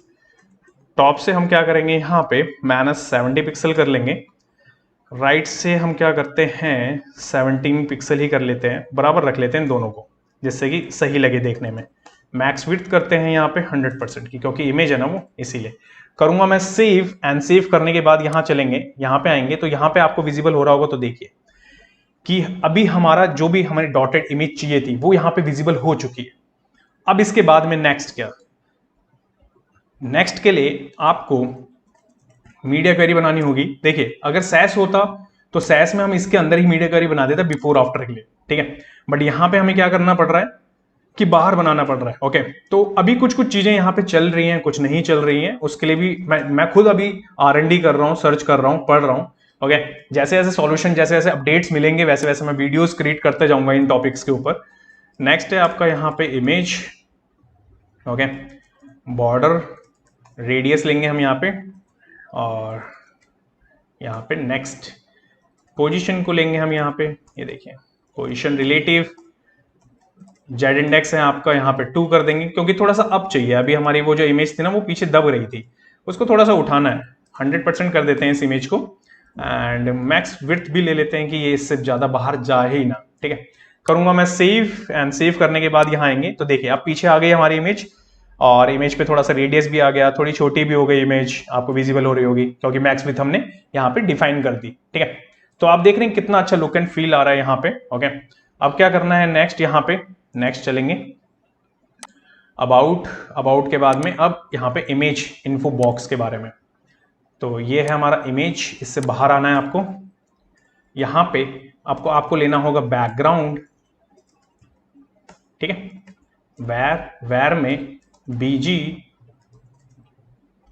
S1: टॉप से हम क्या करेंगे यहाँ पे -70 पिक्सल कर लेंगे, राइट से हम क्या करते हैं 17 पिक्सल ही कर लेते हैं, बराबर रख लेते हैं दोनों को जिससे कि सही लगे देखने में। मैक्स विड्थ करते हैं यहाँ पे 100% की, क्योंकि इमेज है ना वो, इसीलिए करूंगा मैं सेव। एंड सेव करने के बाद यहाँ चलेंगे, यहाँ पे आएंगे तो यहाँ पे आपको विजिबल हो रहा होगा, तो देखिए कि अभी हमारा जो भी हमारी डॉटेड इमेज चाहिए थी वो यहाँ पे विजिबल हो चुकी है। अब इसके बाद में नेक्स्ट क्या, नेक्स्ट के लिए आपको मीडिया क्वेरी बनानी होगी। देखिए अगर सैस होता तो सैस में हम इसके अंदर ही मीडिया क्वेरी बना देते बिफोर आफ्टर के लिए, ठीक है। बट यहाँ पे हमें क्या करना पड़ रहा है कि बाहर बनाना पड़ रहा है, ओके। तो अभी कुछ कुछ चीजें यहाँ पे चल रही हैं, कुछ नहीं चल रही हैं, उसके लिए भी मैं खुद अभी R&D कर रहा हूँ, सर्च कर रहा हूँ, पढ़ रहा हूँ, ओके। जैसे जैसे सॉल्यूशन, जैसे जैसे अपडेट्स मिलेंगे वैसे वैसे मैं वीडियोस क्रिएट करते जाऊंगा इन टॉपिक्स के ऊपर। नेक्स्ट है आपका यहाँ पे इमेज, ओके। बॉर्डर रेडियस लेंगे हम यहाँ पे, और यहाँ पे नेक्स्ट पोजीशन को लेंगे हम यहाँ पे, ये देखिए पोजीशन रिलेटिव, जेड इंडेक्स है आपका यहाँ पे 2 कर देंगे क्योंकि थोड़ा सा अप चाहिए। अभी हमारी वो जो इमेज थी ना वो पीछे दब रही थी, उसको थोड़ा सा उठाना है, 100% कर देते हैं इस इमेज को। एंड मैक्स विड्थ भी ले लेते हैं कि ये इससे ज्यादा बाहर जाए ही ना, ठीक है। करूंगा मैं सेव, एंड सेव करने के बाद यहाँ आएंगे तो देखिए अब पीछे आ गई हमारी इमेज, और इमेज पे थोड़ा सा रेडियस भी आ गया, थोड़ी छोटी भी हो गई इमेज, आपको विजिबल हो रही होगी क्योंकि मैक्स विड्थ हमने यहाँ पे डिफाइन कर दी, ठीक है। तो आप देख रहे हैं कितना अच्छा लुक एंड फील आ रहा है यहाँ पे, ओके। अब क्या करना है नेक्स्ट, यहाँ पे नेक्स्ट चलेंगे अबाउट, अबाउट के बाद में अब यहाँ पे इमेज इन्फो बॉक्स के बारे में। तो ये है हमारा इमेज, इससे बाहर आना है आपको। यहाँ पे आपको लेना होगा बैकग्राउंड, ठीक है। वेर में बीजी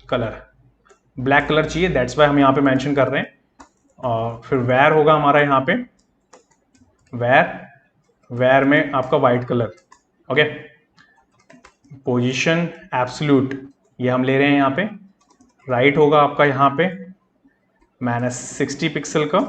S1: कलर, ब्लैक कलर चाहिए, दैट्स वाई हम यहाँ पे मेंशन कर रहे हैं। और फिर वेर होगा हमारा यहाँ पे वेर में आपका white colour, okay. Position absolute ये हम ले रहे हैं यहाँ पे, राइट होगा आपका यहाँ पे -60 पिक्सल का।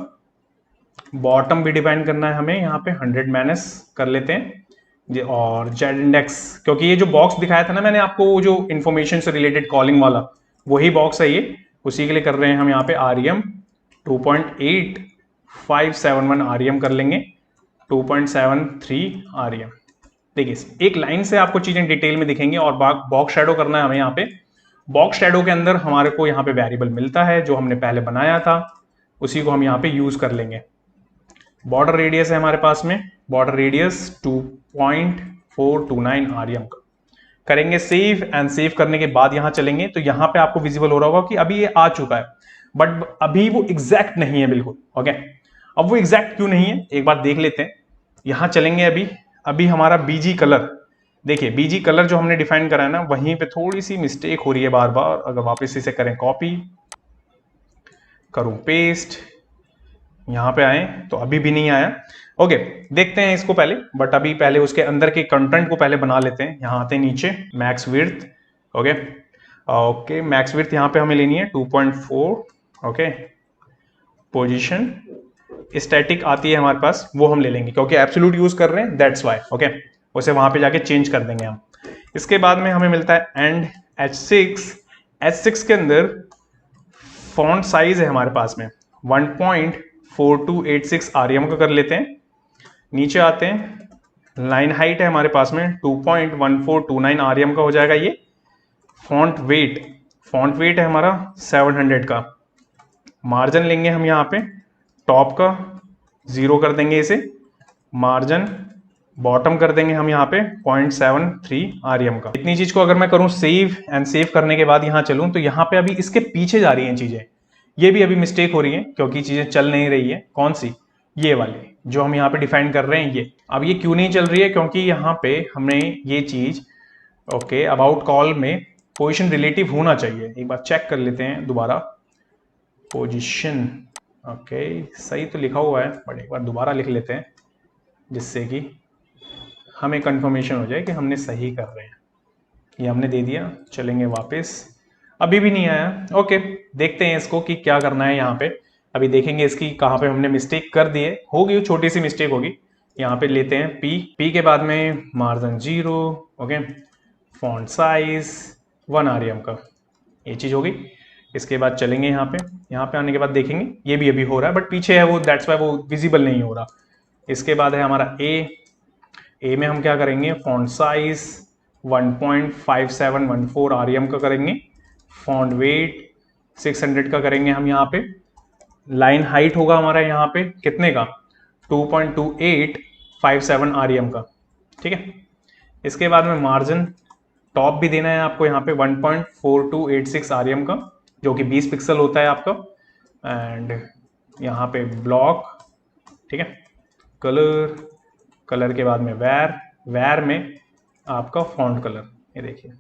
S1: बॉटम भी डिफाइन करना है हमें, यहाँ पे 100 माइनस कर लेते हैं। और जेड इंडेक्स, क्योंकि ये जो बॉक्स दिखाया था ना मैंने आपको, वो जो इन्फॉर्मेशन से रिलेटेड कॉलिंग वाला वही बॉक्स है ये, उसी के लिए कर रहे हैं हम यहाँ पे REM 2.8571 REM कर लेंगे, 2.73 REM। देखिए एक लाइन से आपको चीजें डिटेल में दिखेंगी। और बॉक्स शैडो करना है हमें यहाँ पे। बॉक्स शैडो के अंदर हमारे को यहाँ पे वेरिएबल मिलता है जो हमने पहले बनाया था, उसी को हम यहाँ पे यूज कर लेंगे। बॉर्डर रेडियस है हमारे पास में, बॉर्डर रेडियस 2.429 REM का करेंगे सेव। एंड सेव करने के बाद यहाँ चलेंगे तो यहाँ पे आपको विजिबल हो रहा होगा कि अभी ये आ चुका है, बट अभी वो एग्जैक्ट नहीं है बिल्कुल, ओके। अब वो एग्जैक्ट क्यों नहीं है एक बार देख लेते हैं। यहाँ चलेंगे अभी हमारा बीजी कलर, देखिए बीजी कलर जो हमने डिफाइन करा है ना, वहीं पे थोड़ी सी मिस्टेक हो रही है बार बार। अगर वापस इसे करें कॉपी, करूं पेस्ट, यहाँ पे आए तो अभी भी नहीं आया, ओके। देखते हैं इसको पहले, बट अभी पहले उसके अंदर के कंटेंट को पहले बना लेते हैं। यहाँ आते हैं नीचे max width, okay max width यहाँ पे हमें लेनी है 2.4, ओके। पोजीशन स्टैटिक आती है हमारे पास, वो हम ले लेंगे क्योंकि एब्सोल्यूट यूज कर रहे हैं, दैट्स वाई, ओके। उसे वहां पे जाके चेंज कर देंगे हम। इसके बाद में हमें मिलता है एंड H6 के अंदर फॉन्ट साइज है हमारे पास में 1.4286 REM का कर लेते हैं। नीचे आते हैं, लाइन हाइट है हमारे पास में 2.1429 REM का हो जाएगा ये। फॉन्ट वेट है हमारा 700 का। मार्जिन लेंगे हम यहाँ पे टॉप का 0 कर देंगे इसे, मार्जिन बॉटम कर देंगे हम यहाँ पे 0.73 REM का। इतनी चीज को अगर मैं करूँ सेव एंड सेव करने के बाद यहाँ चलूँ तो यहाँ पे अभी इसके पीछे जा रही हैं चीजें, ये भी अभी मिस्टेक हो रही है क्योंकि चीजें चल नहीं रही है। कौन सी? ये वाली जो हम यहाँ पे डिफाइन कर रहे हैं ये। अब ये क्यों नहीं चल रही है? क्योंकि यहाँ पे हमने ये चीज ओके अबाउट कॉल में पोजीशन रिलेटिव होना चाहिए। एक बार चेक कर लेते हैं दोबारा, पोजीशन ओके सही तो लिखा हुआ है बट एक बार दोबारा लिख लेते हैं जिससे कि हमें कंफर्मेशन हो जाए कि हमने सही कर रहे हैं। ये हमने दे दिया, चलेंगे वापस, अभी भी नहीं आया। ओके देखते हैं इसको कि क्या करना है यहाँ पे। अभी देखेंगे इसकी कहाँ पे हमने मिस्टेक कर दी है, होगी छोटी सी मिस्टेक होगी। यहाँ पे लेते हैं पी के बाद में margin 0 okay, font size 1 REM का, ये चीज होगी। इसके बाद चलेंगे यहाँ पे आने के बाद देखेंगे ये भी अभी हो रहा है बट पीछे है वो, दैट्स वाई वो विजिबल नहीं हो रहा। इसके बाद है हमारा ए में हम क्या करेंगे, फॉन्ट साइज 1.5714 REM का करेंगे, फॉन्ट वेट 600 का करेंगे हम यहाँ पे। लाइन हाइट होगा हमारा यहाँ पे कितने का, 2.2857 REM का, ठीक है। इसके बाद में मार्जिन टॉप भी देना है आपको यहाँ पे 1.4286 REM का, जो कि 20 पिक्सल होता है आपका। एंड यहाँ पे ब्लॉक, ठीक है, कलर के बाद में वेर में आपका फॉन्ट कलर, ये देखिए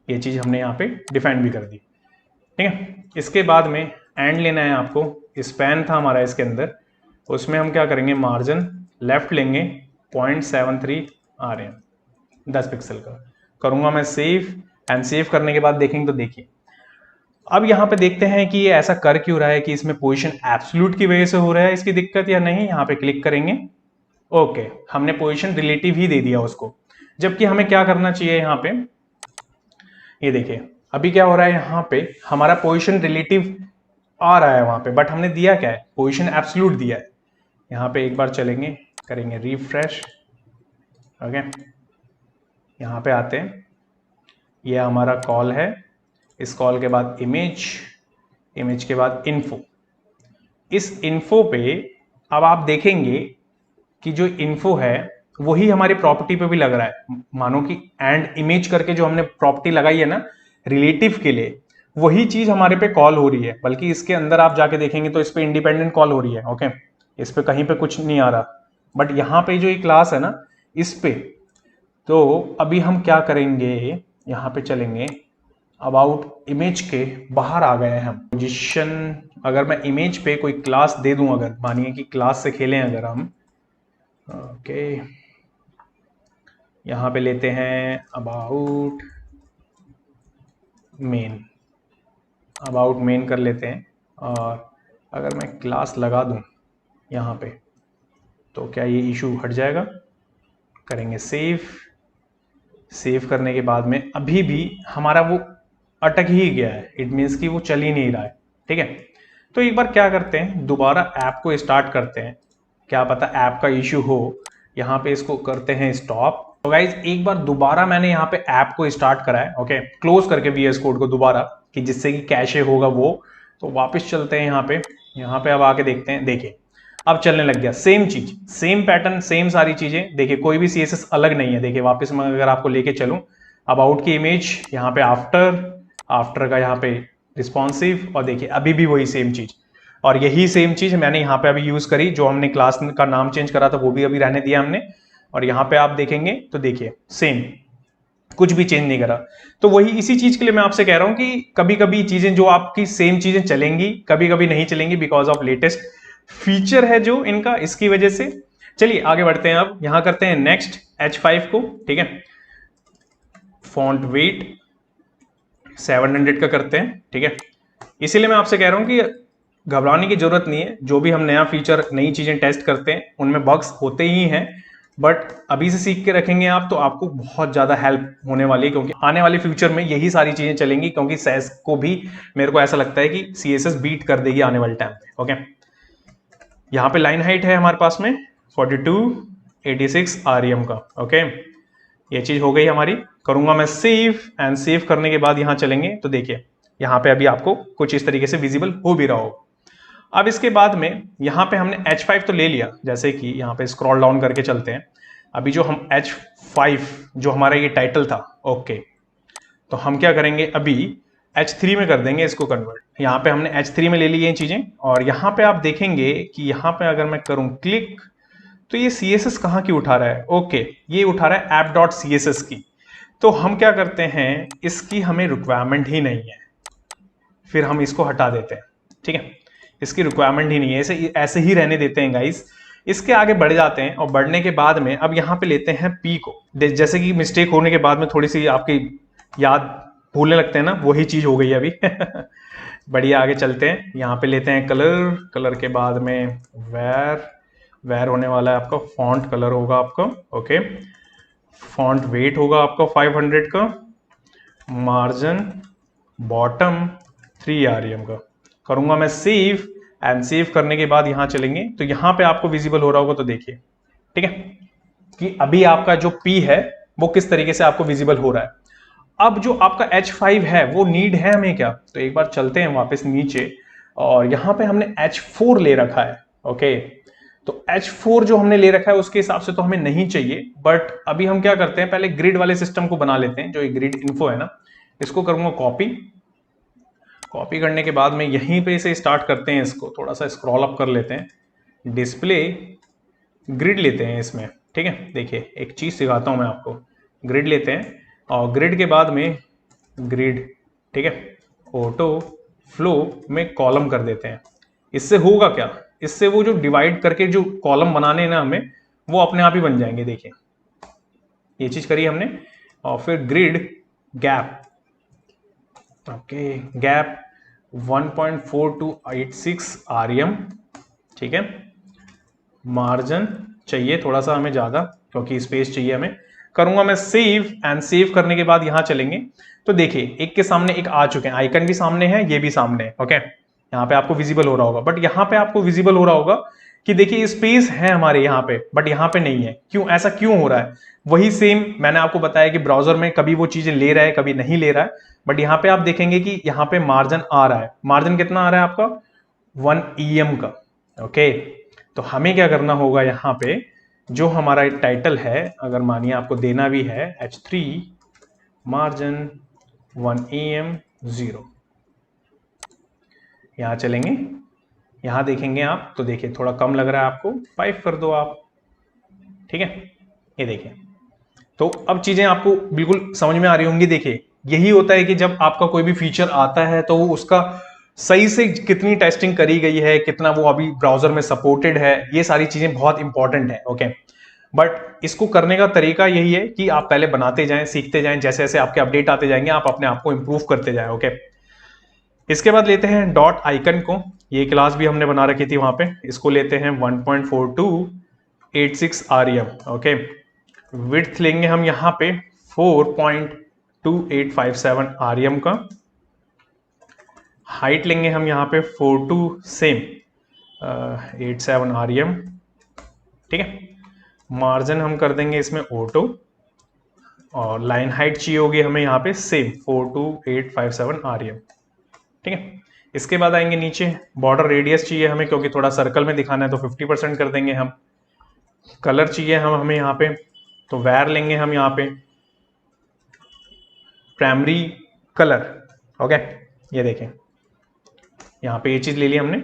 S1: ये चीज हमने यहाँ पे डिफाइन भी कर दी, ठीक है। इसके बाद में एंड लेना है आपको, स्पैन था हमारा इसके अंदर, उसमें हम क्या करेंगे, मार्जिन लेफ्ट लेंगे 0.73 REM 10 पिक्सल का करूंगा मैं सेव। एंड सेव करने के बाद देखेंगे तो देखिए अब यहाँ पे देखते हैं कि ये ऐसा कर क्यों रहा है, कि इसमें पोजीशन एब्सोल्यूट की वजह से हो रहा है इसकी दिक्कत या नहीं। यहाँ पे क्लिक करेंगे, ओके हमने पोजीशन रिलेटिव ही दे दिया उसको, जबकि हमें क्या करना चाहिए यहाँ पे, ये देखिए अभी क्या हो रहा है, यहाँ पे हमारा पोजीशन रिलेटिव आ रहा है वहां पे, बट हमने दिया क्या है, पोजीशन एब्सोल्यूट दिया है। यहाँ पे एक बार चलेंगे, करेंगे रिफ्रेश, ओके यहाँ पे आते हैं, ये हमारा कॉल है, इस कॉल के बाद इमेज के बाद इन्फो। इस इन्फो पे अब आप देखेंगे कि जो इन्फो है वही हमारी प्रॉपर्टी पे भी लग रहा है। मानो कि एंड इमेज करके जो हमने प्रॉपर्टी लगाई है ना रिलेटिव के लिए, वही चीज हमारे पे कॉल हो रही है। बल्कि इसके अंदर आप जाके देखेंगे तो इस पे इंडिपेंडेंट कॉल हो रही है, ओके इस पे कहीं पे कुछ नहीं आ रहा। बट यहाँ पे जो ये क्लास है ना इस पे, तो अभी हम क्या करेंगे, यहाँ पे चलेंगे, अबाउट इमेज के बाहर आ गए हैं हम, पोजीशन। अगर मैं इमेज पे कोई क्लास दे दूं, अगर मानिए कि क्लास से खेलें अगर हम, ओके यहाँ पे लेते हैं अबाउट मेन कर लेते हैं। और अगर मैं क्लास लगा दूं यहाँ पे तो क्या ये इशू हट जाएगा? करेंगे सेव करने के बाद में अभी भी हमारा वो अटक ही गया है, इट मीन्स कि वो चल ही नहीं रहा है, ठीक है। तो एक बार क्या करते हैं, दोबारा ऐप को स्टार्ट करते हैं, क्या पता ऐप का इशू हो। यहाँ पे इसको करते हैं स्टॉप। तो गाइज एक बार दोबारा मैंने यहाँ पे ऐप को स्टार्ट करा है, ओके क्लोज करके VS कोड को दोबारा, कि जिससे कि कैशे होगा वो। तो वापस चलते हैं यहाँ पे अब आके देखते हैं, देखिए अब चलने लग गया, सेम चीज, सेम पैटर्न, सेम सारी चीजें। देखिए कोई भी CSS अलग नहीं है। देखिए वापस मैं अगर आपको लेके चलूं, अबाउट की इमेज, यहाँ पे आफ्टर का यहाँ पे रिस्पॉन्सिव, और देखिए अभी भी वही सेम चीज। और यही सेम चीज मैंने यहाँ पे अभी यूज करी, जो हमने क्लास का नाम चेंज करा था वो भी अभी रहने दिया हमने। और यहाँ पे आप देखेंगे तो देखिए सेम, कुछ भी चेंज नहीं करा। तो वही इसी चीज के लिए मैं आपसे कह रहा हूं कि कभी कभी चीजें जो आपकी सेम चीजें चलेंगी, कभी कभी नहीं चलेंगी, बिकॉज ऑफ लेटेस्ट फीचर है जो इनका, इसकी वजह से। चलिए आगे बढ़ते हैं, अब यहां करते हैं नेक्स्ट H5 को, ठीक है। फॉन्ट वेट 700 का करते हैं, ठीक है। इसीलिए मैं आपसे कह रहा हूं कि घबराने की जरूरत नहीं है। जो भी हम नया फीचर, नई चीजें टेस्ट करते हैं उनमें बग्स होते ही हैं, बट अभी से सीख के रखेंगे आप तो आपको बहुत ज्यादा हेल्प होने वाली है, क्योंकि आने वाले फ्यूचर में यही सारी चीजें चलेंगी। क्योंकि सेस को भी मेरे को ऐसा लगता है कि CSS बीट कर देगी आने वाले टाइम पे, ओके। यहाँ पे लाइन हाइट है हमारे पास में 4286 REM का, ओके। ये चीज हो गई हमारी। करूंगा मैं सेव, एंड सेव करने के बाद यहां चलेंगे तो देखिए यहाँ पे अभी आपको कुछ इस तरीके से विजिबल हो भी रहा हो। अब इसके बाद में यहाँ पे हमने H5 तो ले लिया, जैसे कि यहाँ पे स्क्रॉल डाउन करके चलते हैं। अभी जो हम H5 जो हमारा ये टाइटल था, ओके, तो हम क्या करेंगे अभी H3 में कर देंगे इसको कन्वर्ट। यहाँ पे हमने H3 में ले ली ये चीजें, और यहाँ पे आप देखेंगे कि यहाँ पे अगर मैं करूं क्लिक तो ये CSS कहाँ की उठा रहा है, ओके, ये उठा रहा है app.css की। तो हम क्या करते हैं, इसकी हमें रिक्वायरमेंट ही नहीं है, फिर हम इसको हटा देते हैं, ठीक है, इसकी रिक्वायरमेंट ही नहीं है, ऐसे ऐसे ही रहने देते हैं गाइस। इसके आगे बढ़ जाते हैं, और बढ़ने के बाद में अब यहाँ पे लेते हैं P को, जैसे कि मिस्टेक होने के बाद में थोड़ी सी आपकी याद भूलने लगते हैं ना, वही चीज हो गई अभी बढ़िया, आगे चलते हैं। यहाँ पे लेते हैं कलर, कलर के बाद में वेर होने वाला है आपका, फॉन्ट कलर होगा आपका, ओके, फॉन्ट वेट होगा आपका 500 का, मार्जिन बॉटम 3 rem का। करूंगा मैं सेव, एंड सेव करने के बाद यहां चलेंगे तो यहां पे आपको विजिबल हो रहा होगा, तो देखिए, ठीक है, कि अभी आपका जो P है वो किस तरीके से आपको विजिबल हो रहा है। अब जो आपका H5 है वो नीड है हमें क्या, तो एक बार चलते हैं वापस नीचे, और यहां पे हमने H4 ले रखा है, ओके, तो H4 जो हमने ले रखा है उसके हिसाब से तो हमें नहीं चाहिए, बट अभी हम क्या करते हैं, पहले ग्रिड वाले सिस्टम को बना लेते हैं, जो ये ग्रिड इन्फो है ना, इसको करूंगा कॉपी। कॉपी करने के बाद में यहीं पे से स्टार्ट करते हैं, इसको थोड़ा सा स्क्रॉल अप कर लेते हैं, डिस्प्ले ग्रिड लेते हैं इसमें, ठीक है। देखिए एक चीज सिखाता हूं मैं आपको, ग्रिड लेते हैं, और ग्रिड के बाद में ग्रिड, ठीक है, ऑटो फ्लो में कॉलम कर देते हैं। इससे होगा क्या, इससे वो जो डिवाइड करके जो कॉलम बनाने हैं ना हमें, वो अपने आप ही बन जाएंगे। देखिए ये चीज करी हमने, और फिर grid gap, okay, gap 1.4286 rem, ठीक है, मार्जिन चाहिए थोड़ा सा हमें ज्यादा, क्योंकि स्पेस चाहिए हमें। करूंगा मैं सेव, एंड सेव करने के बाद यहां चलेंगे तो देखिए एक के सामने एक आ चुके हैं, आइकन भी सामने है, ये भी सामने है, ओके, यहाँ पे आपको विजिबल हो रहा होगा, बट यहाँ पे आपको विजिबल हो रहा होगा कि देखिए स्पेस है हमारे यहाँ पे, बट यहाँ पे नहीं है। क्यों, ऐसा क्यों हो रहा है, वही सेम मैंने आपको बताया कि ब्राउजर में कभी वो चीजें ले रहा है कभी नहीं ले रहा है, बट यहाँ पे आप देखेंगे कि यहाँ पे मार्जिन आ रहा है। मार्जिन कितना आ रहा है आपका, 1 em का, ओके। तो हमें क्या करना होगा, यहाँ पे जो हमारा टाइटल है, अगर मानिए आपको देना भी है H3 मार्जिन 1 em 0, यहां चलेंगे, यहां देखेंगे आप तो देखिए थोड़ा कम लग रहा है आपको, 5 कर दो आप, ठीक है। ये देखिए, तो अब चीजें आपको बिल्कुल समझ में आ रही होंगी। देखिए यही होता है कि जब आपका कोई भी फीचर आता है तो वो उसका सही से कितनी टेस्टिंग करी गई है, कितना वो अभी ब्राउजर में सपोर्टेड है, ये सारी चीजें बहुत इंपॉर्टेंट है, ओके। बट इसको करने का तरीका यही है कि आप पहले बनाते जाएं, सीखते जाएं, जैसे जैसे आपके अपडेट आते जाएंगे आप अपने आप को इंप्रूव करते जाएं, ओके। इसके बाद लेते हैं डॉट आइकन को, ये क्लास भी हमने बना रखी थी वहां पे, इसको लेते हैं 1.4286 rem, ओके। विड्थ लेंगे हम यहाँ पे 4.2857 rem का, हाइट लेंगे हम यहाँ पे 4287 rem, ठीक है। मार्जिन हम कर देंगे इसमें ऑटो, और लाइन हाइट चाहिए होगी हमें यहाँ पे सेम 42857 rem, ठीक है। इसके बाद आएंगे नीचे, बॉर्डर रेडियस चाहिए हमें क्योंकि थोड़ा सर्कल में दिखाना है, तो 50% कर देंगे हम। कलर चाहिए हमें यहाँ पे, तो वेर लेंगे हम यहाँ पे प्राइमरी कलर, ओके। ये देखें यहाँ पे ये चीज ले ली हमने।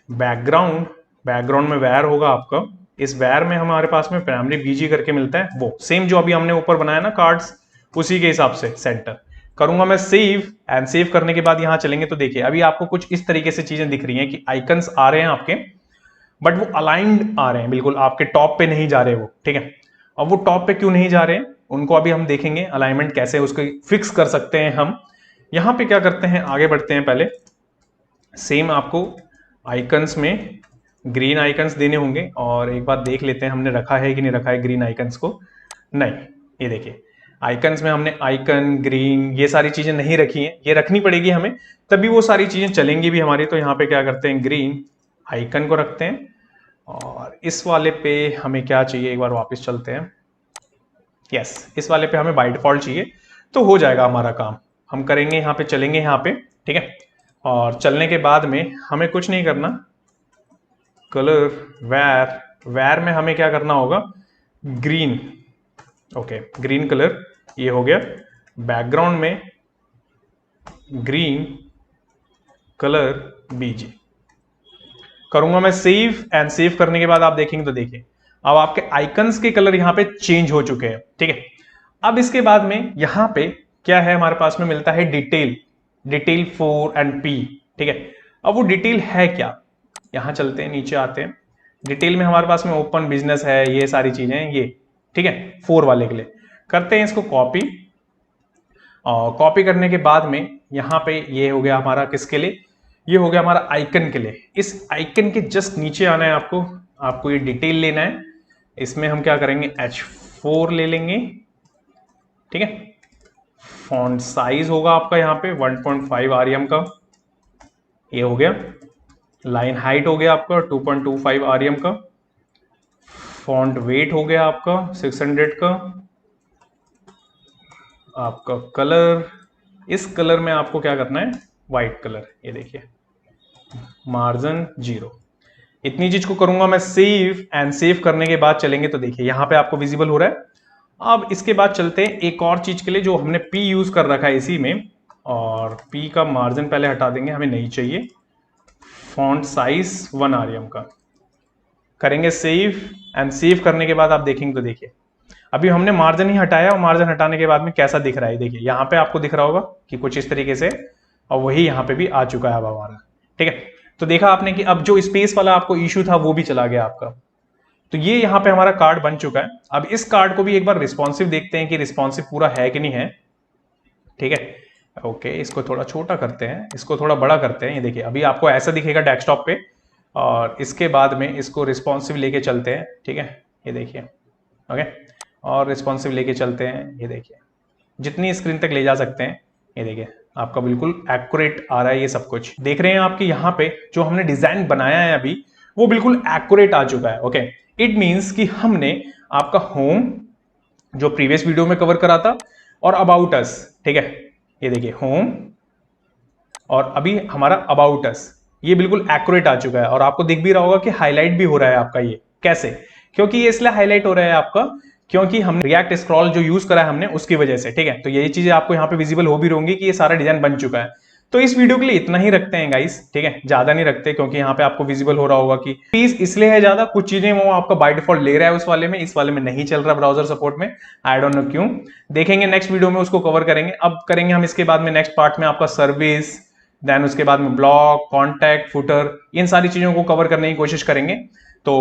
S1: बैकग्राउंड, बैकग्राउंड में वेर होगा आपका, इस वेर में हमारे पास में प्राइमरी बीजी करके मिलता है, वो सेम जो अभी हमने ऊपर बनाया ना कार्ड्स, उसी के हिसाब से सेंटर। करूंगा मैं सेव, एंड सेव करने के बाद यहां चलेंगे तो देखिए अभी आपको कुछ इस तरीके से चीजें दिख रही हैं कि आइकन्स आ रहे हैं आपके, बट वो अलाइंड आ रहे हैं, बिल्कुल आपके टॉप पे नहीं जा रहे वो, ठीक है। अब वो टॉप पे क्यों नहीं जा रहे हैं उनको अभी हम देखेंगे, अलाइनमेंट कैसे उसको फिक्स कर सकते हैं हम। यहां पे क्या करते हैं, आगे बढ़ते हैं, पहले सेम आपको आइकन्स में ग्रीन आइकन्स देने होंगे, और एक बार देख लेते हैं हमने रखा है कि नहीं रखा है ग्रीन आइकन्स को। नहीं, ये देखिए आइकन्स में हमने आइकन ग्रीन ये सारी चीजें नहीं रखी हैं, ये रखनी पड़ेगी हमें, तभी वो सारी चीजें चलेंगी भी हमारी। तो यहाँ पे क्या करते हैं, ग्रीन आइकन को रखते हैं, और इस वाले पे हमें क्या चाहिए, एक बार वापस चलते हैं, यस, इस वाले पे हमें बाय डिफॉल्ट चाहिए, तो हो जाएगा हमारा काम। हम करेंगे यहाँ पे, चलेंगे यहाँ पे, ठीक है। और चलने के बाद में हमें कुछ नहीं करना, कलर वेर में हमें क्या करना होगा, ग्रीन, ओके ग्रीन कलर, ये हो गया। बैकग्राउंड में ग्रीन कलर बीजी करूंगा मैं सेव, एंड सेव करने के बाद आप देखेंगे तो देखिए अब आपके आइकन्स के कलर यहां पे चेंज हो चुके हैं, ठीक है। अब इसके बाद में यहां पे क्या है, हमारे पास में मिलता है डिटेल 4 एंड P, ठीक है। अब वो डिटेल है क्या, यहां चलते हैं, नीचे आते हैं, डिटेल में हमारे पास में ओपन बिजनेस है, ये सारी चीजें ये, ठीक है। 4 वाले के लिए करते हैं इसको कॉपी, और कॉपी करने के बाद में यहां पे ये हो गया हमारा किसके लिए, ये हो गया हमारा आइकन के लिए। इस आइकन के जस्ट नीचे आना है आपको ये डिटेल लेना है। इसमें हम क्या करेंगे, H4 ले लेंगे, ठीक है। फॉन्ट साइज होगा आपका यहाँ पे 1.5 REM का, ये हो गया। लाइन हाइट हो गया आपका 2.25 REM का। फॉन्ट वेट हो गया आपका 600 का। आपका कलर, इस कलर में आपको क्या करना है, व्हाइट कलर, ये देखिए, मार्जिन 0। इतनी चीज को करूंगा मैं सेव, एंड सेव करने के बाद चलेंगे तो देखिए यहां पे आपको विजिबल हो रहा है। अब इसके बाद चलते हैं एक और चीज के लिए, जो हमने P यूज कर रखा है इसी में, और P का मार्जिन पहले हटा देंगे, हमें नहीं चाहिए। फॉन्ट साइज 1 REM का करेंगे सेव, एंड सेव करने के बाद आप देखेंगे तो देखिए अभी हमने मार्जिन ही हटाया, और मार्जिन हटाने के बाद में कैसा दिख रहा है, देखिए यहाँ पे आपको दिख रहा होगा कि कुछ इस तरीके से, और वही यहाँ पे भी आ चुका है अब हमारा, ठीक है। तो देखा आपने कि अब जो स्पेस वाला आपको इश्यू था वो भी चला गया आपका। तो ये यहाँ पे हमारा कार्ड बन चुका है। अब इस कार्ड को भी एक बार रिस्पॉन्सिव देखते हैं कि रिस्पॉन्सिव पूरा है कि नहीं है, ठीक है। ओके, इसको थोड़ा छोटा करते हैं, इसको थोड़ा बड़ा करते हैं। ये देखिए अभी आपको ऐसा दिखेगा डेस्कटॉप पे, और इसके बाद में इसको रिस्पॉन्सिव लेके चलते हैं, ठीक है। ये देखिए, ओके, और रिस्पॉन्सिव लेके चलते हैं, ये देखिए जितनी स्क्रीन तक ले जा सकते हैं। ये देखिए आपका बिल्कुल एक्यूरेट आ रहा है, ये सब कुछ देख रहे हैं आपकी यहाँ पे जो हमने डिजाइन बनाया है अभी, वो बिल्कुल एक्यूरेट आ चुका है, ओके। इट मीन्स कि हमने आपका होम जो प्रीवियस वीडियो में कवर करा था, और अबाउट अस, ठीक है। ये देखिए होम, और अभी हमारा अबाउट अस, ये बिल्कुल एक्यूरेट आ चुका है। और आपको दिख भी रहा होगा कि हाईलाइट भी हो रहा है आपका, ये कैसे, क्योंकि ये इसलिए हाईलाइट हो रहा है आपका क्योंकि हमने रिएक्ट स्क्रॉल जो यूज करा है हमने, उसकी वजह से, ठीक है। तो यही चीजें आपको यहाँ पे विजिबल हो भी होंगी कि ये सारा डिजाइन बन चुका है। तो इस वीडियो के लिए इतना ही रखते हैं गाइस, ठीक है, ज्यादा नहीं रखते, क्योंकि यहाँ पे आपको विजिबल हो रहा होगा कि फीस इसलिए है ज्यादा, कुछ चीजें वो आपका बाय डिफॉल्ट ले रहा है उस वाले में, इस वाले में नहीं चल रहा ब्राउजर सपोर्ट में, आई डोंट नो क्यों। देखेंगे नेक्स्ट वीडियो में, उसको कवर करेंगे। अब करेंगे हम इसके बाद में नेक्स्ट पार्ट में आपका सर्विस, देन उसके बाद में ब्लॉग, कॉन्टैक्ट, फुटर, इन सारी चीजों को कवर करने की कोशिश करेंगे। तो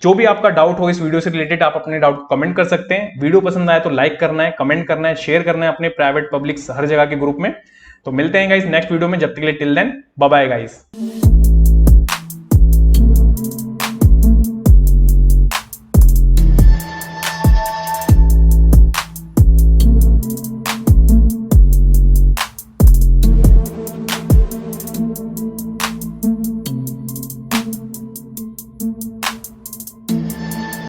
S1: जो भी आपका डाउट हो इस वीडियो से रिलेटेड, आप अपने डाउट कमेंट कर सकते हैं। वीडियो पसंद आए तो लाइक करना है, कमेंट करना है, शेयर करना है अपने प्राइवेट, पब्लिक, हर जगह के ग्रुप में। तो मिलते हैं गाइस नेक्स्ट वीडियो में, जब तक के लिए till then bye bye guys.